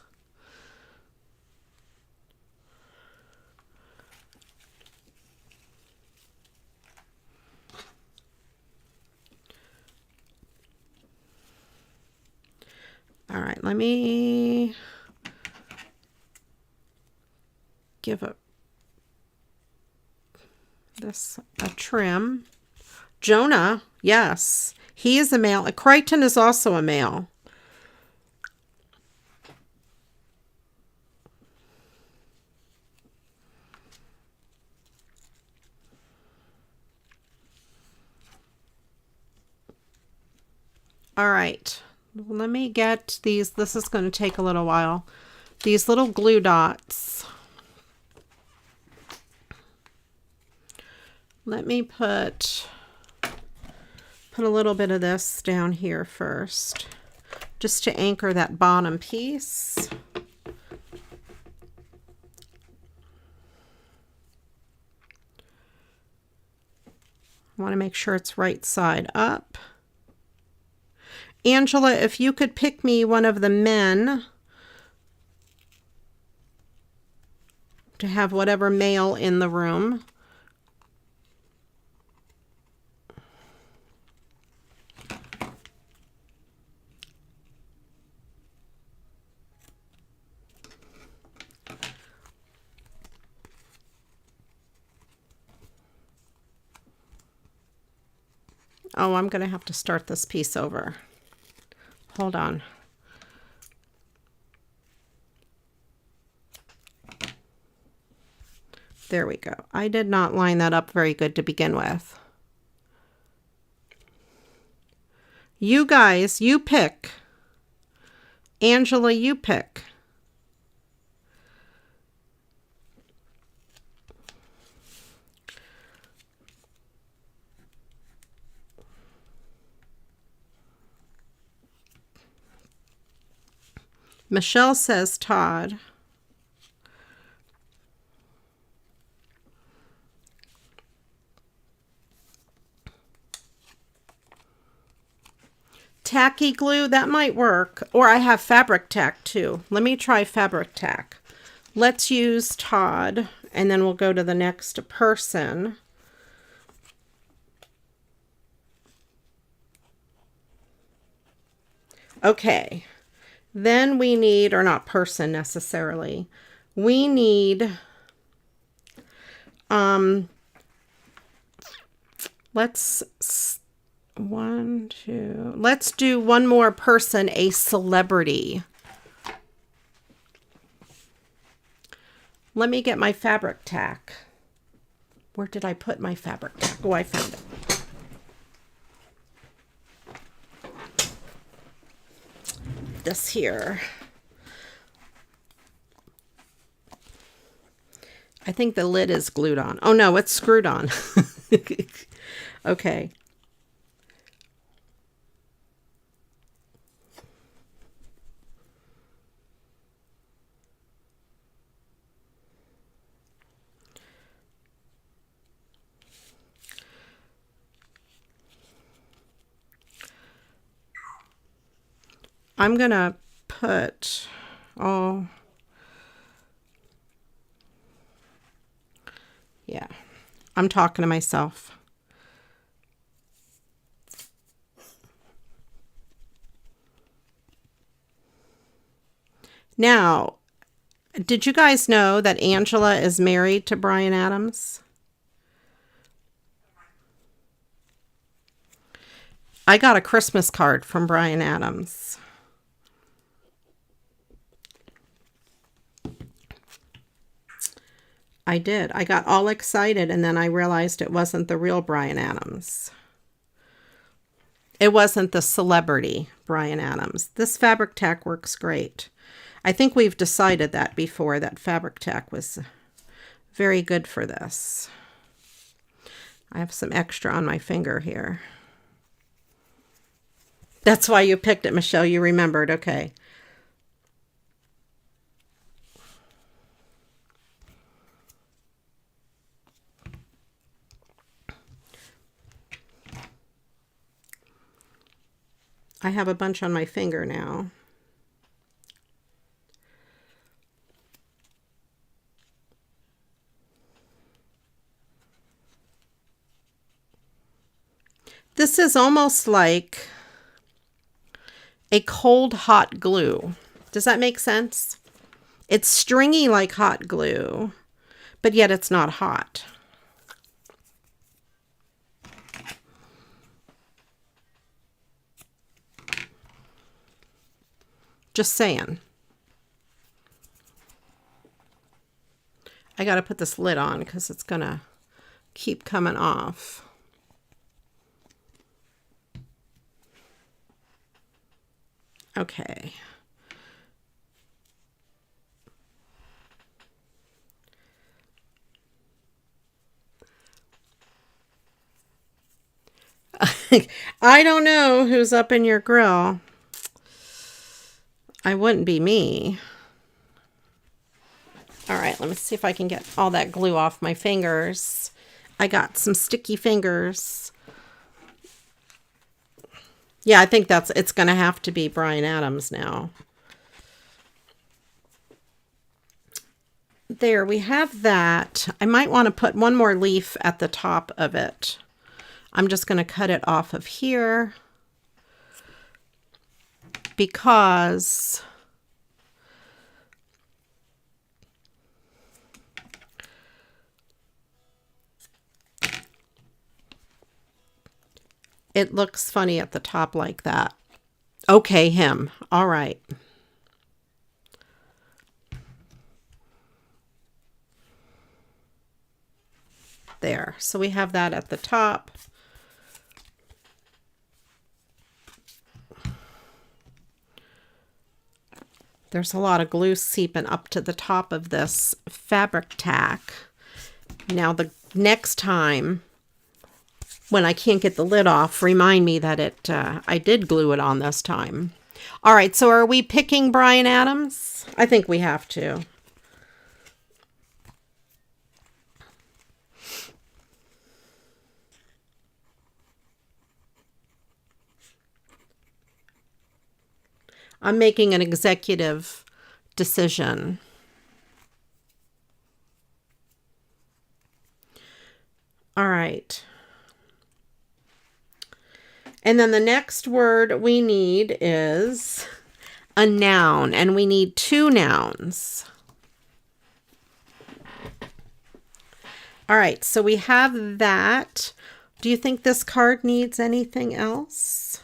All right, let me give this a trim. Jonah, yes, he is a male. Crichton is also a male. All right, let me get these. This is going to take a little while. These little glue dots. Let me put a little bit of this down here first, just to anchor that bottom piece. I want to make sure it's right side up. Angela, if you could pick me one of the men to have whatever male in the room. Oh, I'm going to have to start this piece over. Hold on. There we go. I did not line that up very good to begin with. You guys, you pick. Angela, you pick. Michelle says Todd. Tacky glue, that might work. Or I have fabric tack too. Let me try fabric tack. Let's use Todd, and then we'll go to the next person. Okay. Then we need, or not person necessarily, we need, let's do one more person, a celebrity. Let me get my fabric tack. Where did I put my fabric tack? Oh, I found it. This here. I think the lid is glued on. Oh no, it's screwed on. Okay. I'm going to put, oh, yeah, I'm talking to myself. Now, did you guys know that Angela is married to Bryan Adams? I got a Christmas card from Bryan Adams. I did. I got all excited and then I realized it wasn't the real Bryan Adams. It wasn't the celebrity Bryan Adams. This fabric tack works great. I think we've decided that before, that fabric tack was very good for this. I have some extra on my finger here. That's why you picked it, Michelle. You remembered. Okay. I have a bunch on my finger now. This is almost like a cold hot glue. Does that make sense? It's stringy like hot glue, but yet it's not hot. Just saying. I got to put this lid on because it's going to keep coming off. Okay. I don't know who's up in your grill. I wouldn't be me. All right, let me see if I can get all that glue off my fingers. I got some sticky fingers. Yeah, I think it's going to have to be Bryan Adams now. There, we have that. I might want to put one more leaf at the top of it. I'm just going to cut it off of here because it looks funny at the top like that. Okay, him. All right. There. So we have that at the top. There's a lot of glue seeping up to the top of this fabric tack. Now the next time when I can't get the lid off, remind me that I did glue it on this time. All right, so are we picking Bryan Adams? I think we have to. I'm making an executive decision. All right. And then the next word we need is a noun, and we need 2 nouns. All right, so we have that. Do you think this card needs anything else?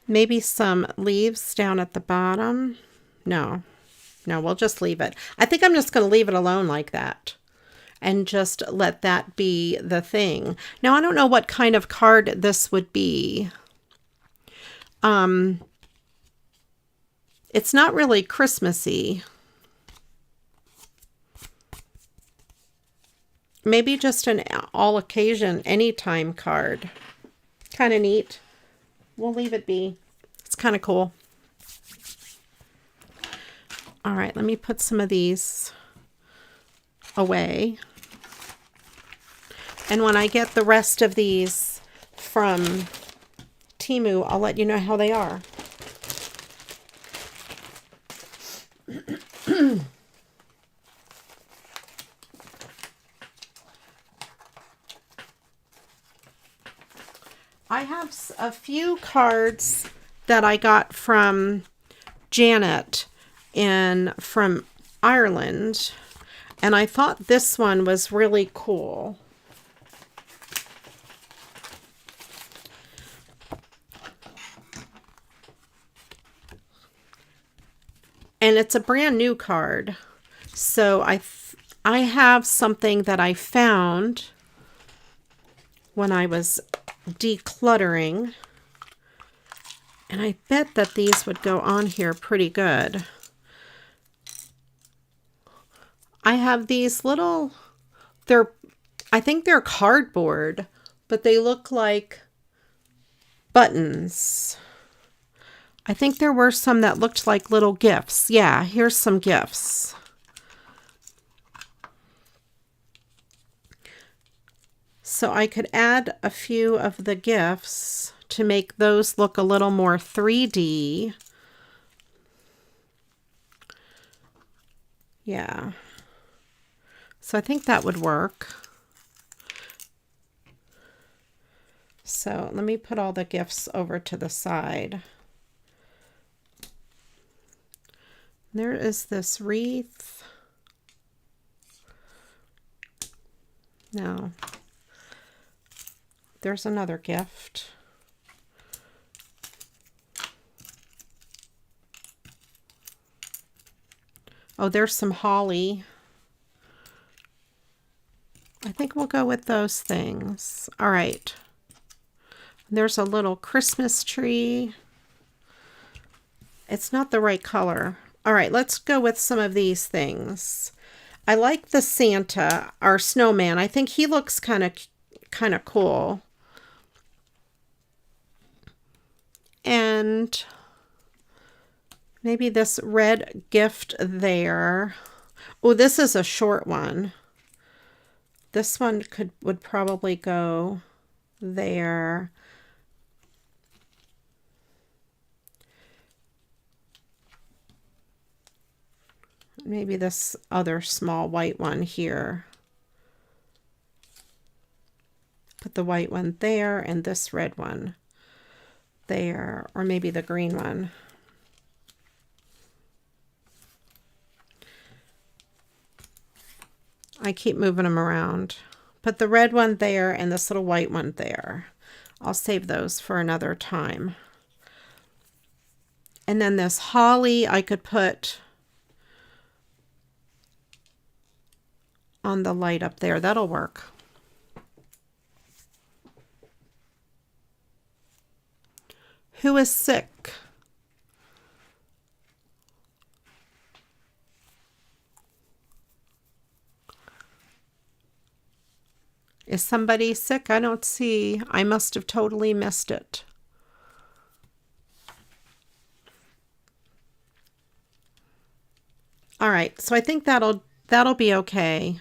Maybe some leaves down at the bottom? No, we'll just leave it. I think I'm just going to leave it alone like that and just let that be the thing. Now, I don't know what kind of card this would be. It's not really Christmassy. Maybe just an all occasion, anytime card. Kind of neat. We'll leave it be. It's kind of cool. All right, let me put some of these away. And when I get the rest of these from Temu, I'll let you know how they are. I have a few cards that I got from Janet from Ireland, and I thought this one was really cool. And it's a brand new card. So I have something that I found when I was decluttering, and I bet that these would go on here pretty good. I have these little, I think they're cardboard, but they look like buttons. I think there were some that looked like little gifts. Yeah, here's some gifts. So I could add a few of the gifts to make those look a little more 3D. Yeah. So I think that would work. So let me put all the gifts over to the side. There is this wreath. No. There's another gift. Oh, there's some holly. I think we'll go with those things. All right. There's a little Christmas tree. It's not the right color. All right, let's go with some of these things. I like the Santa, our snowman. I think he looks kind of cool. And maybe this red gift there. Oh, this is a short one. This one would probably go there. Maybe this other small white one here. Put the white one there and this red one there, or maybe the green one. I keep moving them around. Put the red one there and this little white one there. I'll save those for another time. And then this holly I could put on the light up there. That'll work. Who is sick? Is somebody sick? I don't see. I must have totally missed it. All right, so I think that'll be okay.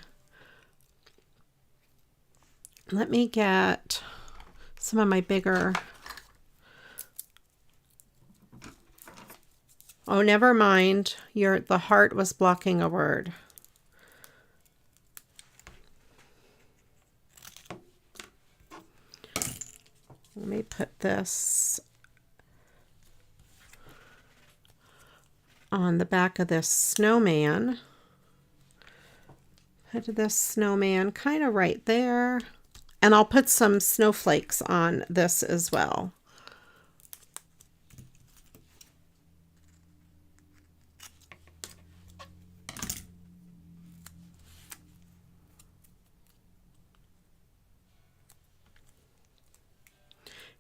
Let me get some of my bigger. Oh, never mind. The heart was blocking a word. Let me put this on the back of this snowman. Put this snowman kind of right there. And I'll put some snowflakes on this as well.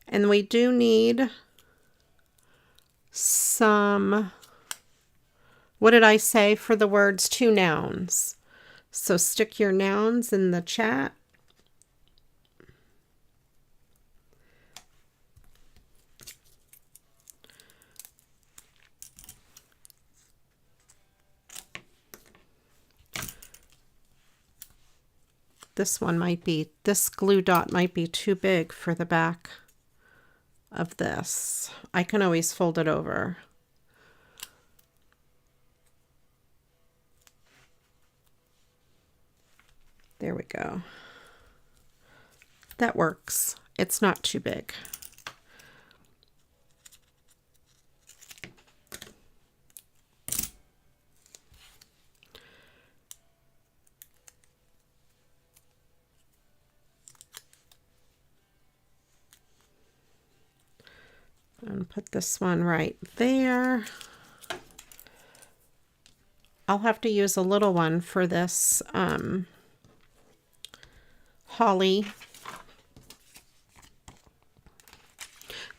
And we do need some, what did I say for the words? 2 nouns. So stick your nouns in the chat. This one might be, this glue dot might be too big for the back of this. I can always fold it over. There we go. That works. It's not too big. And put this one right there. I'll have to use a little one for this holly.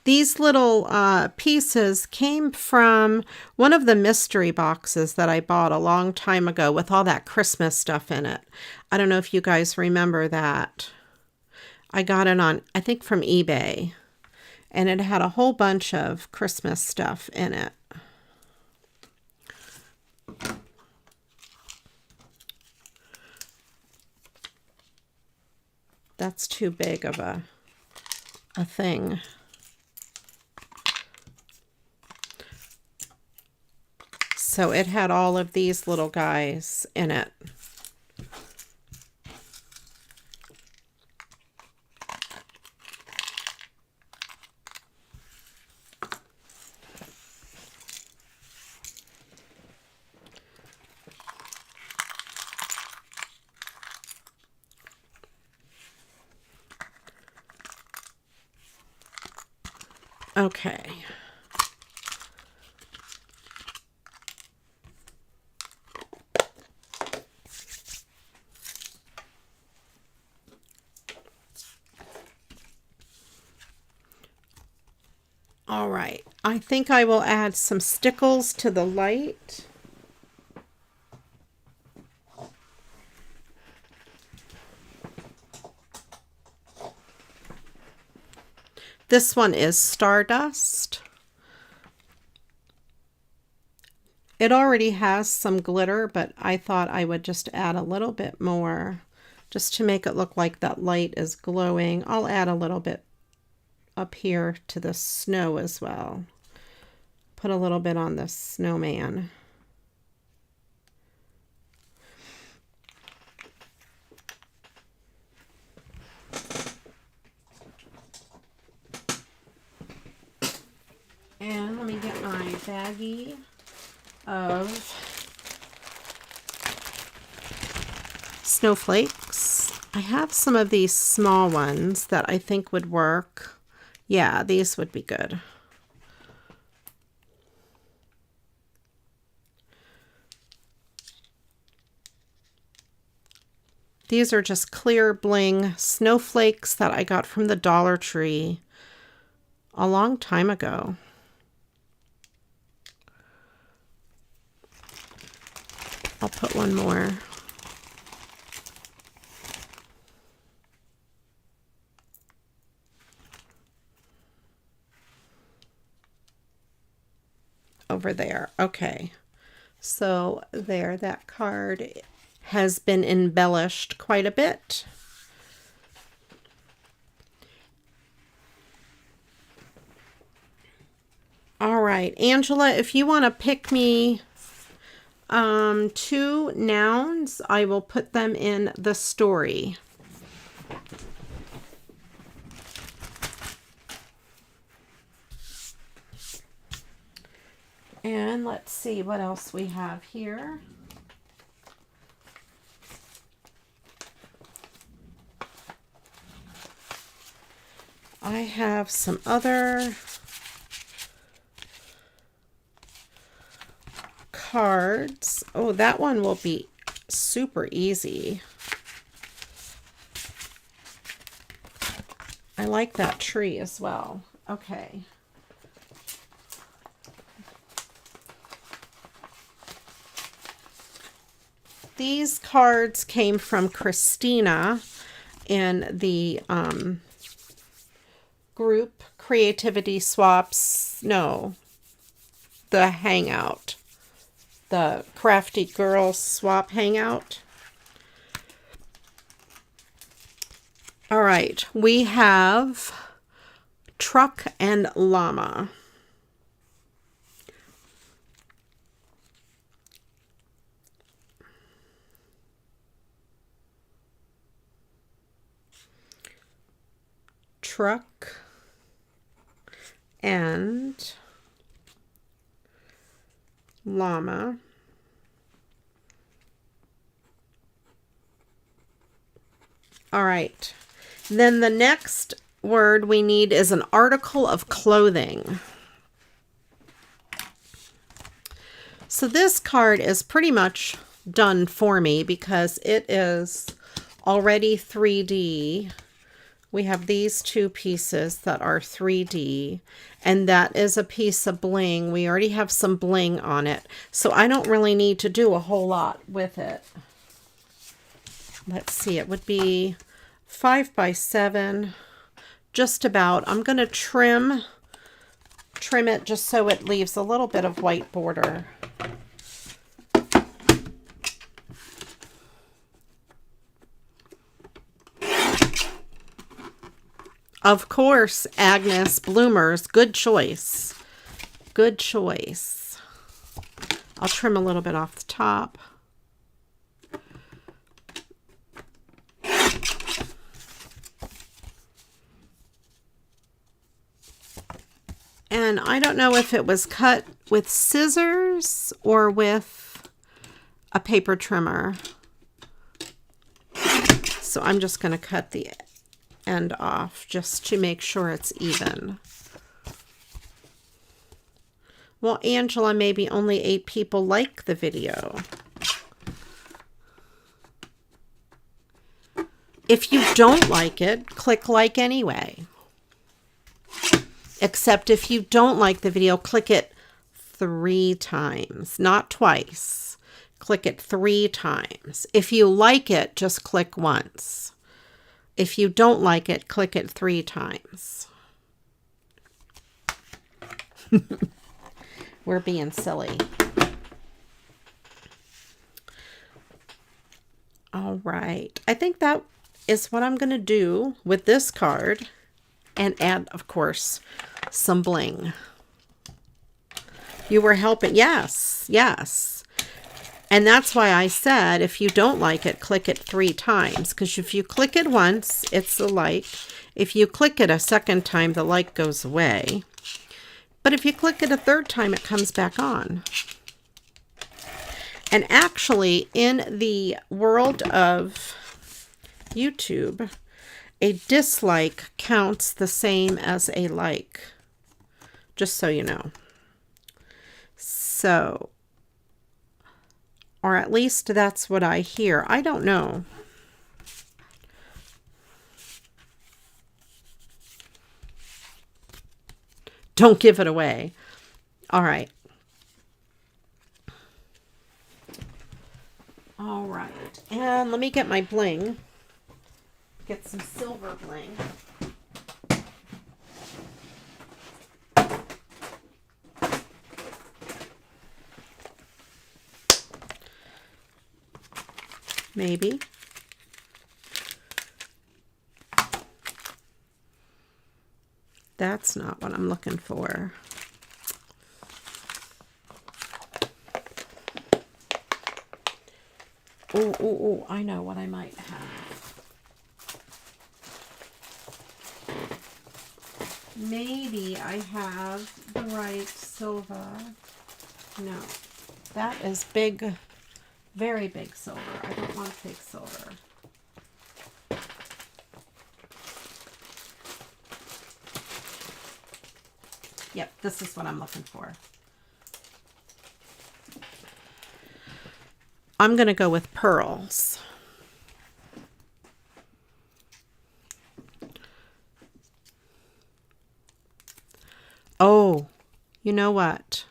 These little pieces came from one of the mystery boxes that I bought a long time ago with all that Christmas stuff in it. I don't know if you guys remember that. I got it on, I think, from eBay. And it had a whole bunch of Christmas stuff in it. That's too big of a thing. So it had all of these little guys in it. Okay. All right. I think I will add some stickles to the light. This one is Stardust. It already has some glitter, but I thought I would just add a little bit more just to make it look like that light is glowing. I'll add a little bit up here to the snow as well. Put a little bit on the snowman. And let me get my baggie of snowflakes. I have some of these small ones that I think would work. Yeah, these would be good. These are just clear bling snowflakes that I got from the Dollar Tree a long time ago. I'll put one more. Over there. Okay. So there, that card has been embellished quite a bit. All right, Angela, if you want to pick me 2 nouns, I will put them in the story. And let's see what else we have here. I have some other cards. Oh, that one will be super easy. I like that tree as well. Okay. These cards came from Christina in the group Creativity Swaps. No, the Hangout. The Crafty Girls Swap Hangout. All right, we have Truck and Llama. Truck and Llama. All right. Then the next word we need is an article of clothing. So this card is pretty much done for me because it is already 3D. We have these two pieces that are 3D, and that is a piece of bling. We already have some bling on it, so I don't really need to do a whole lot with it. Let's see, it would be 5 by 7, just about. I'm going to trim it just so it leaves a little bit of white border. Of course, Agnes Bloomers, good choice. Good choice. I'll trim a little bit off the top. And I don't know if it was cut with scissors or with a paper trimmer. So I'm just going to cut the end off just to make sure it's even. Well, Angela, maybe only 8 people like the video. If you don't like it, click like anyway. Except if you don't like the video, click it 3 times, not twice. Click it 3 times. If you like it, just click once. If you don't like it, click it 3 times. We're being silly. All right. I think that is what I'm going to do with this card, and add, of course, some bling. You were helping. Yes, yes. And that's why I said if you don't like it, click it 3 times. Because if you click it once, it's a like. If you click it a second time, the like goes away. But if you click it a 3rd time, it comes back on. And actually, in the world of YouTube, a dislike counts the same as a like. Just so you know. So, or at least that's what I hear. I don't know. Don't give it away. All right. All right. And let me get my bling. Get some silver bling. Maybe. That's not what I'm looking for. Oh, I know what I might have. Maybe I have the right silver. No, that is big, very big silver. I don't want big silver. Yep, this is what I'm looking for. I'm going to go with pearls. Oh, you know what?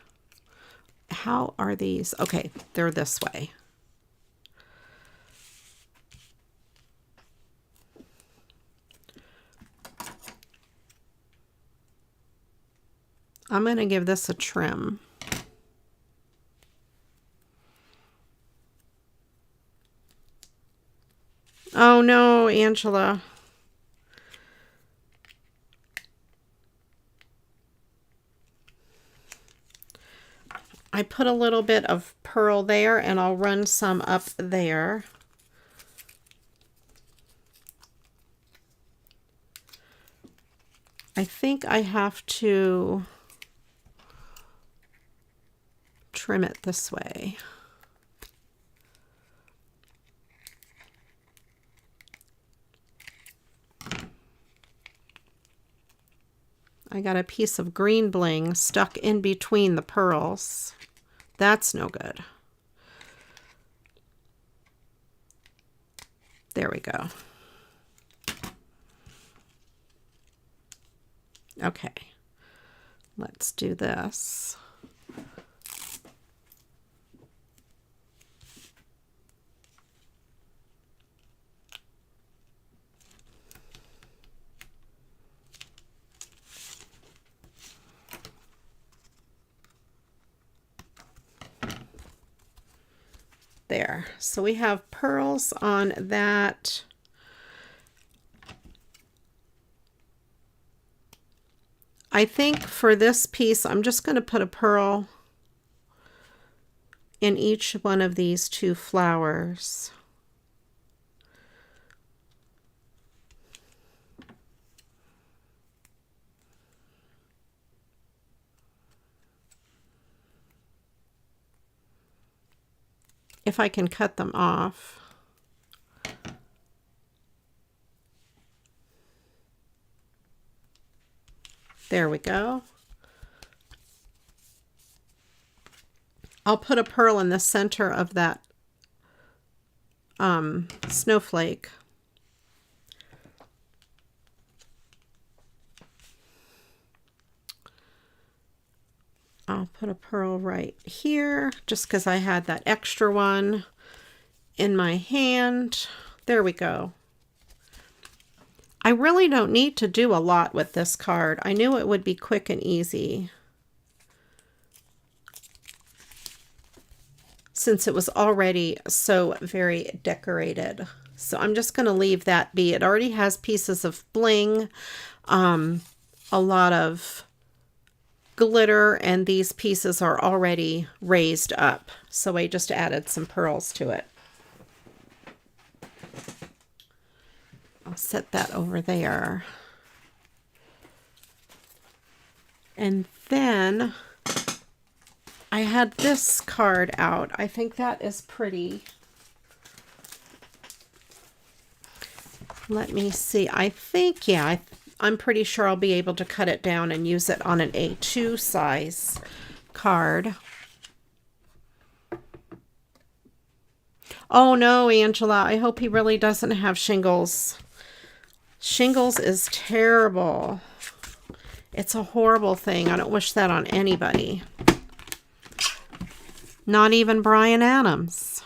How are these? Okay, they're this way. I'm going to give this a trim. Oh no, Angela. I put a little bit of pearl there, and I'll run some up there. I think I have to trim it this way. I got a piece of green bling stuck in between the pearls. That's no good. There we go. Okay, let's do this. There. So we have pearls on that. I think for this piece, I'm just going to put a pearl in each one of these two flowers. If I can cut them off. There we go. I'll put a pearl in the center of that snowflake. I'll put a pearl right here just because I had that extra one in my hand. There we go. I really don't need to do a lot with this card. I knew it would be quick and easy since it was already so very decorated. So I'm just going to leave that be. It already has pieces of bling, a lot of glitter, and these pieces are already raised up. So I just added some pearls to it. I'll set that over there. And then I had this card out. I think that is pretty. Let me see. I think, yeah, I'm pretty sure I'll be able to cut it down and use it on an A2 size card. Oh no, Angela, I hope he really doesn't have shingles. Shingles is terrible. It's a horrible thing. I don't wish that on anybody. Not even Bryan Adams.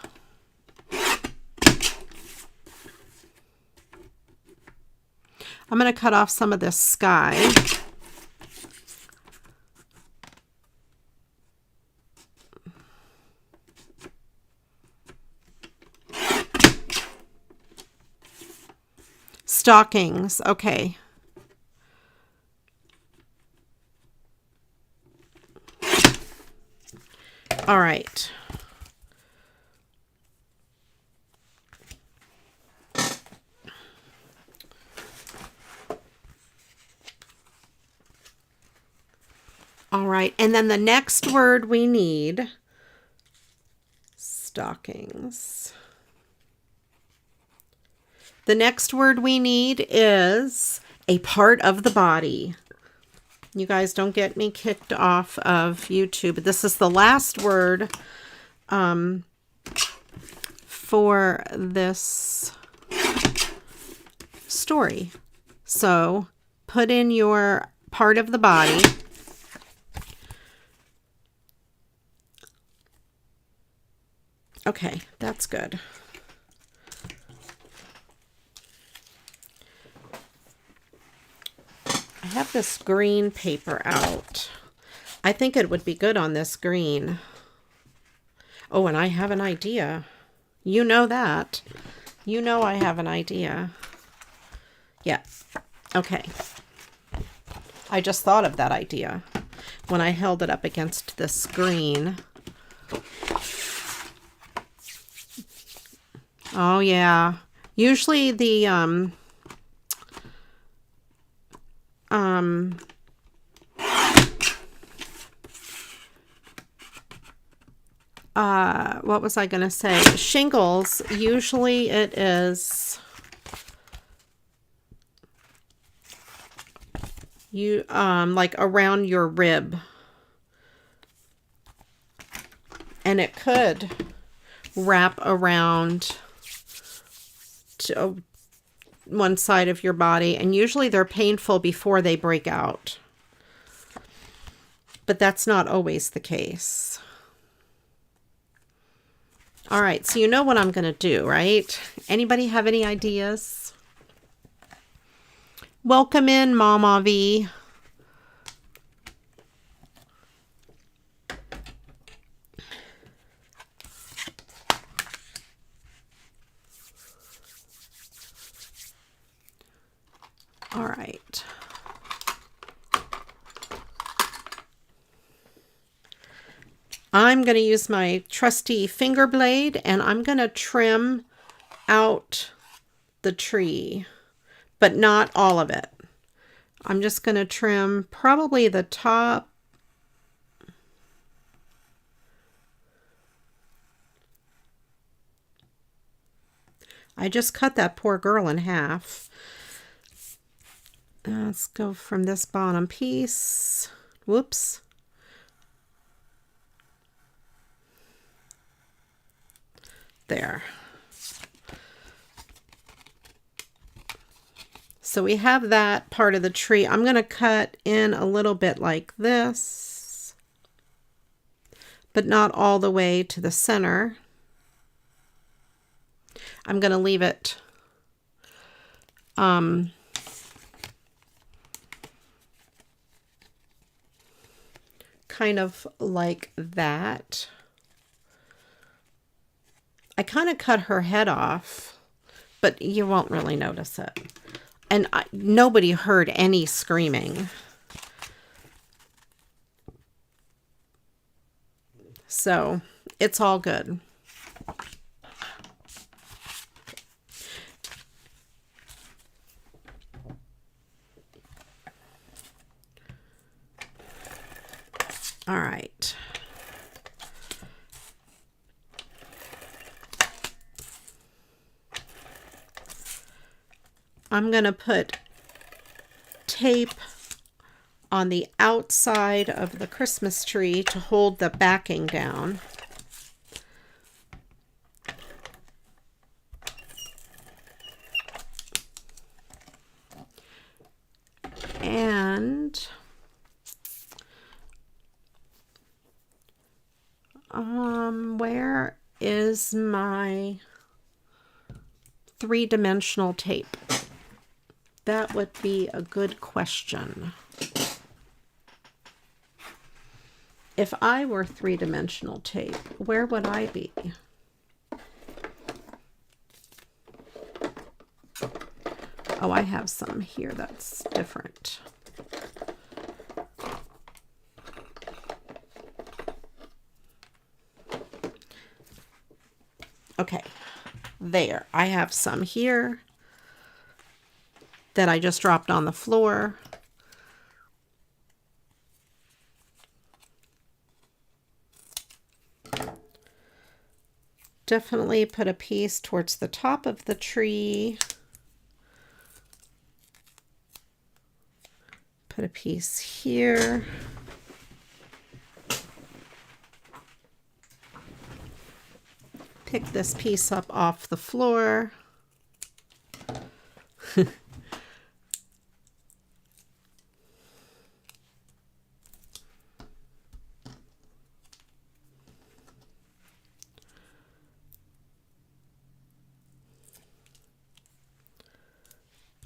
I'm going to cut off some of this sky. Stockings, okay. All right. All right, and then the next word we need, stockings. The next word we need is a part of the body. You guys don't get me kicked off of YouTube. This is the last word for this story. So put in your part of the body. Okay, that's good. I have this green paper out. I think it would be good on this green. Oh, and I have an idea. You know that. You know I have an idea. Yeah. Okay. I just thought of that idea when I held it up against this green. Oh, yeah. Usually the, what was I going to say? Shingles, usually it is, like around your rib. And it could wrap around to one side of your body, and usually they're painful before they break out. But that's not always the case. All right, so you know what I'm going to do, right? Anybody have any ideas? Welcome in, Mama V. All right. I'm going to use my trusty finger blade, and I'm going to trim out the tree, but not all of it. I'm just going to trim probably the top. I just cut that poor girl in half. Let's go from this bottom piece. Whoops. There. So we have that part of the tree. I'm going to cut in a little bit like this, but not all the way to the center. I'm going to leave it kind of like that. I kind of cut her head off, but you won't really notice it. And nobody heard any screaming. So it's all good. All right. I'm going to put tape on the outside of the Christmas tree to hold the backing down. And where is my three-dimensional tape? That would be a good question. If I were three-dimensional tape, where would I be? Oh, I have some here that's different. Okay, there. I have some here that I just dropped on the floor. definitely put a piece towards the top of the tree. Put a piece here. Pick this piece up off the floor.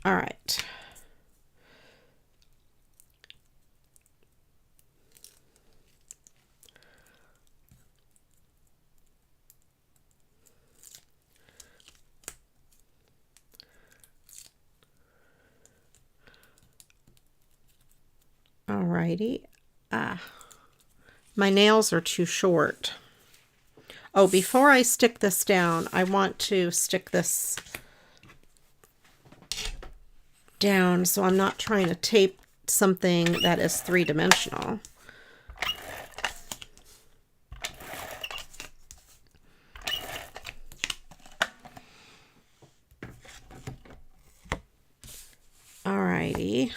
All right. Alrighty. My nails are too short. Oh, before I stick this down, I want to stick this down so I'm not trying to tape something that is three-dimensional. Alrighty.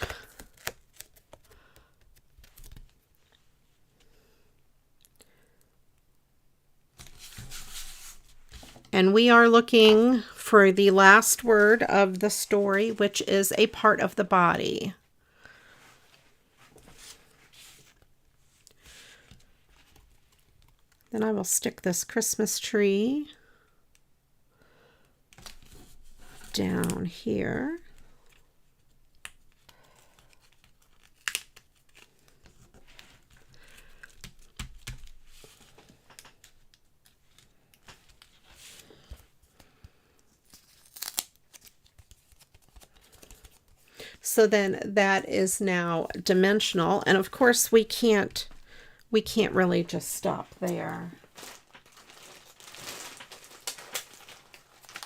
And we are looking for the last word of the story, which is a part of the body. Then I will stick this Christmas tree down here. So then that is now dimensional, and of course we can't really just stop there.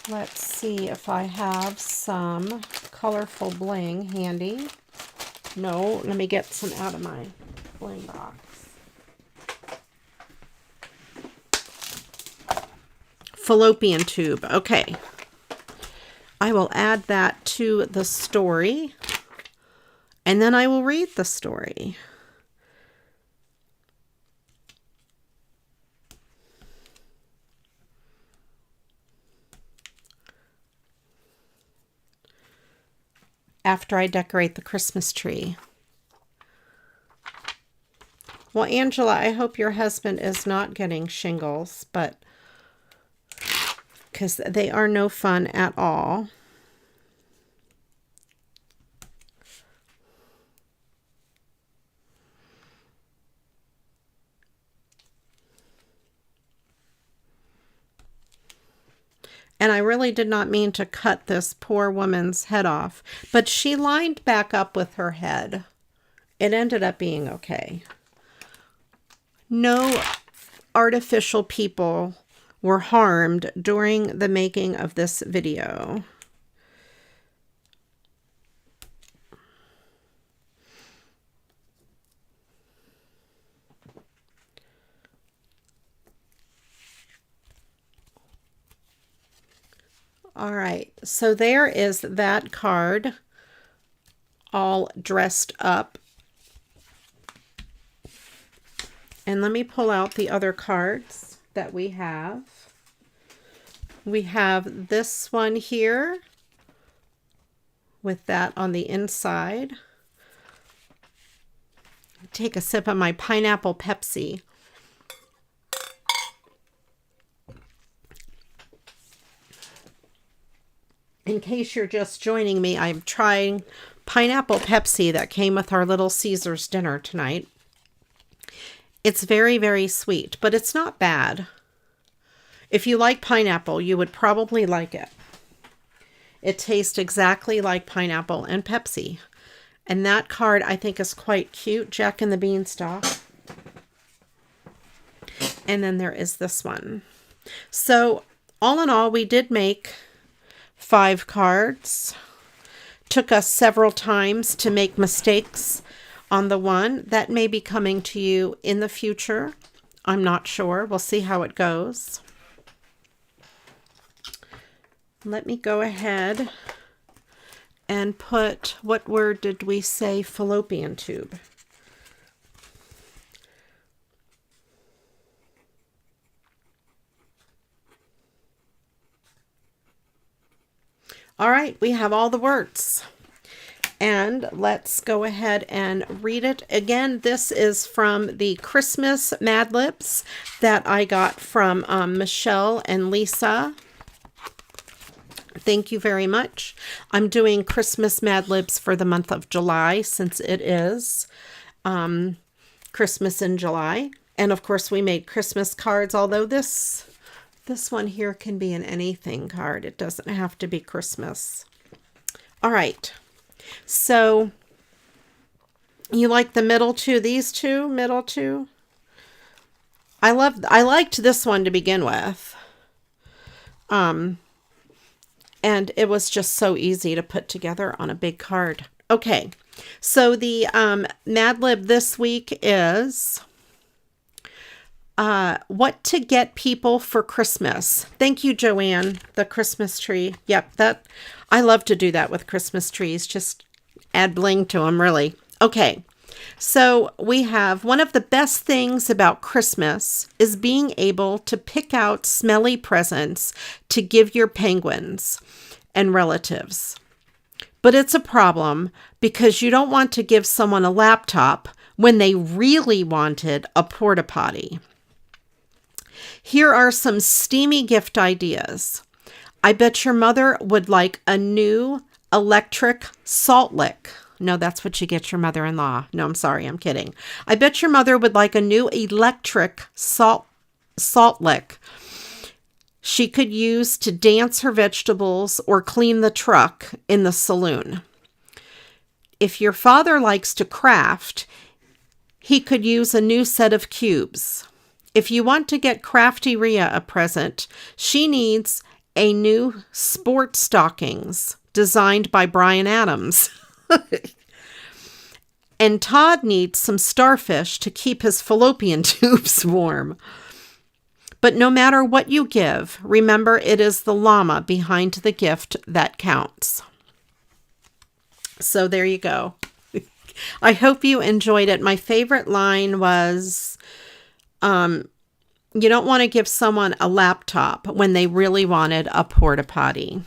Let's see if I have some colorful bling handy. No, let me get some out of my bling box. Fallopian tube. Okay. I will add that to the story, and then I will read the story. After I decorate the Christmas tree. Well, Angela, I hope your husband is not getting shingles, but because they are no fun at all. And I really did not mean to cut this poor woman's head off, but she lined back up with her head. It ended up being okay. No artificial people were harmed during the making of this video. All right, so there is that card all dressed up. And let me pull out the other cards that we have. We have this one here with that on the inside. Take a sip of my pineapple Pepsi. In case you're just joining me, I'm trying pineapple Pepsi that came with our Little Caesars dinner tonight. It's very, very sweet, but it's not bad. If you like pineapple, you would probably like it. It tastes exactly like pineapple and Pepsi. And that card I think is quite cute, Jack and the Beanstalk. And then there is this one. So all in all, we did make 5 cards. Took us several times to make mistakes on the one. That may be coming to you in the future. I'm not sure. We'll see how it goes. Let me go ahead and put, what word did we say? Fallopian tube. All right, we have all the words. And let's go ahead and read it. Again, this is from the Christmas Mad Libs that I got from Michelle and Lisa. Thank you very much. I'm doing Christmas Mad Libs for the month of July since it is Christmas in July. And of course, we made Christmas cards, although this one here can be an anything card. It doesn't have to be Christmas. All right. So you like the middle two, these two, middle two? I liked this one to begin with. And it was just so easy to put together on a big card. Okay. So the Mad Lib this week is what to get people for Christmas. Thank you, Joanne. The Christmas tree. Yep, that I love to do that with Christmas trees. Just add bling to them, really. Okay, so we have one of the best things about Christmas is being able to pick out smelly presents to give your penguins and relatives. But it's a problem because you don't want to give someone a laptop when they really wanted a porta potty. Here are some steamy gift ideas. I bet your mother would like a new electric salt lick. No, that's what you get your mother-in-law. No, I'm sorry, I'm kidding. I bet your mother would like a new electric salt lick she could use to dance her vegetables or clean the truck in the saloon. If your father likes to craft, he could use a new set of cubes. If you want to get CraftyRia a present, she needs a new sport stockings designed by Brian Adams. And Todd needs some starfish to keep his fallopian tubes warm. But no matter what you give, remember it is the llama behind the gift that counts. So there you go. I hope you enjoyed it. My favorite line was, you don't want to give someone a laptop when they really wanted a porta potty.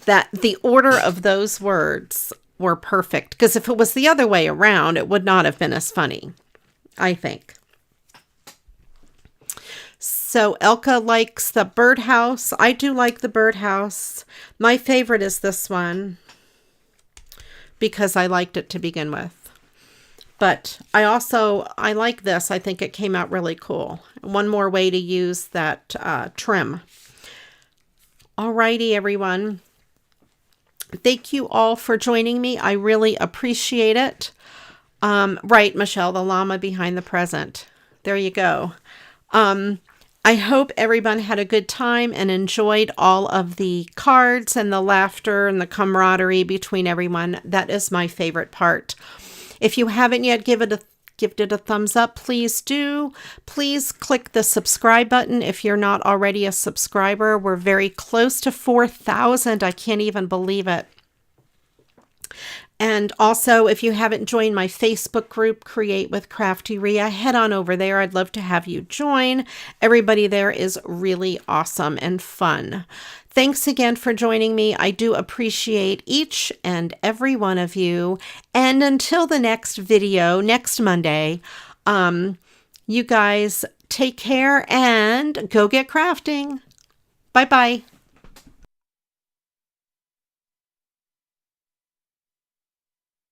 That the order of those words were perfect, because if it was the other way around, it would not have been as funny, I think. So Elka likes the birdhouse. I do like the birdhouse. My favorite is this one because I liked it to begin with. But I like this. I think it came out really cool. One more way to use that trim. Alrighty, everyone. Thank you all for joining me. I really appreciate it. Right, Michelle, the llama behind the present. There you go. I hope everyone had a good time and enjoyed all of the cards and the laughter and the camaraderie between everyone. That is my favorite part. If you haven't yet given it a thumbs up, please do. Please click the subscribe button if you're not already a subscriber. We're very close to 4,000. I can't even believe it. And also, if you haven't joined my Facebook group, Create with CraftyRia, head on over there. I'd love to have you join. Everybody there is really awesome and fun. Thanks again for joining me. I do appreciate each and every one of you. And until the next video, next Monday, you guys take care and go get crafting. Bye-bye.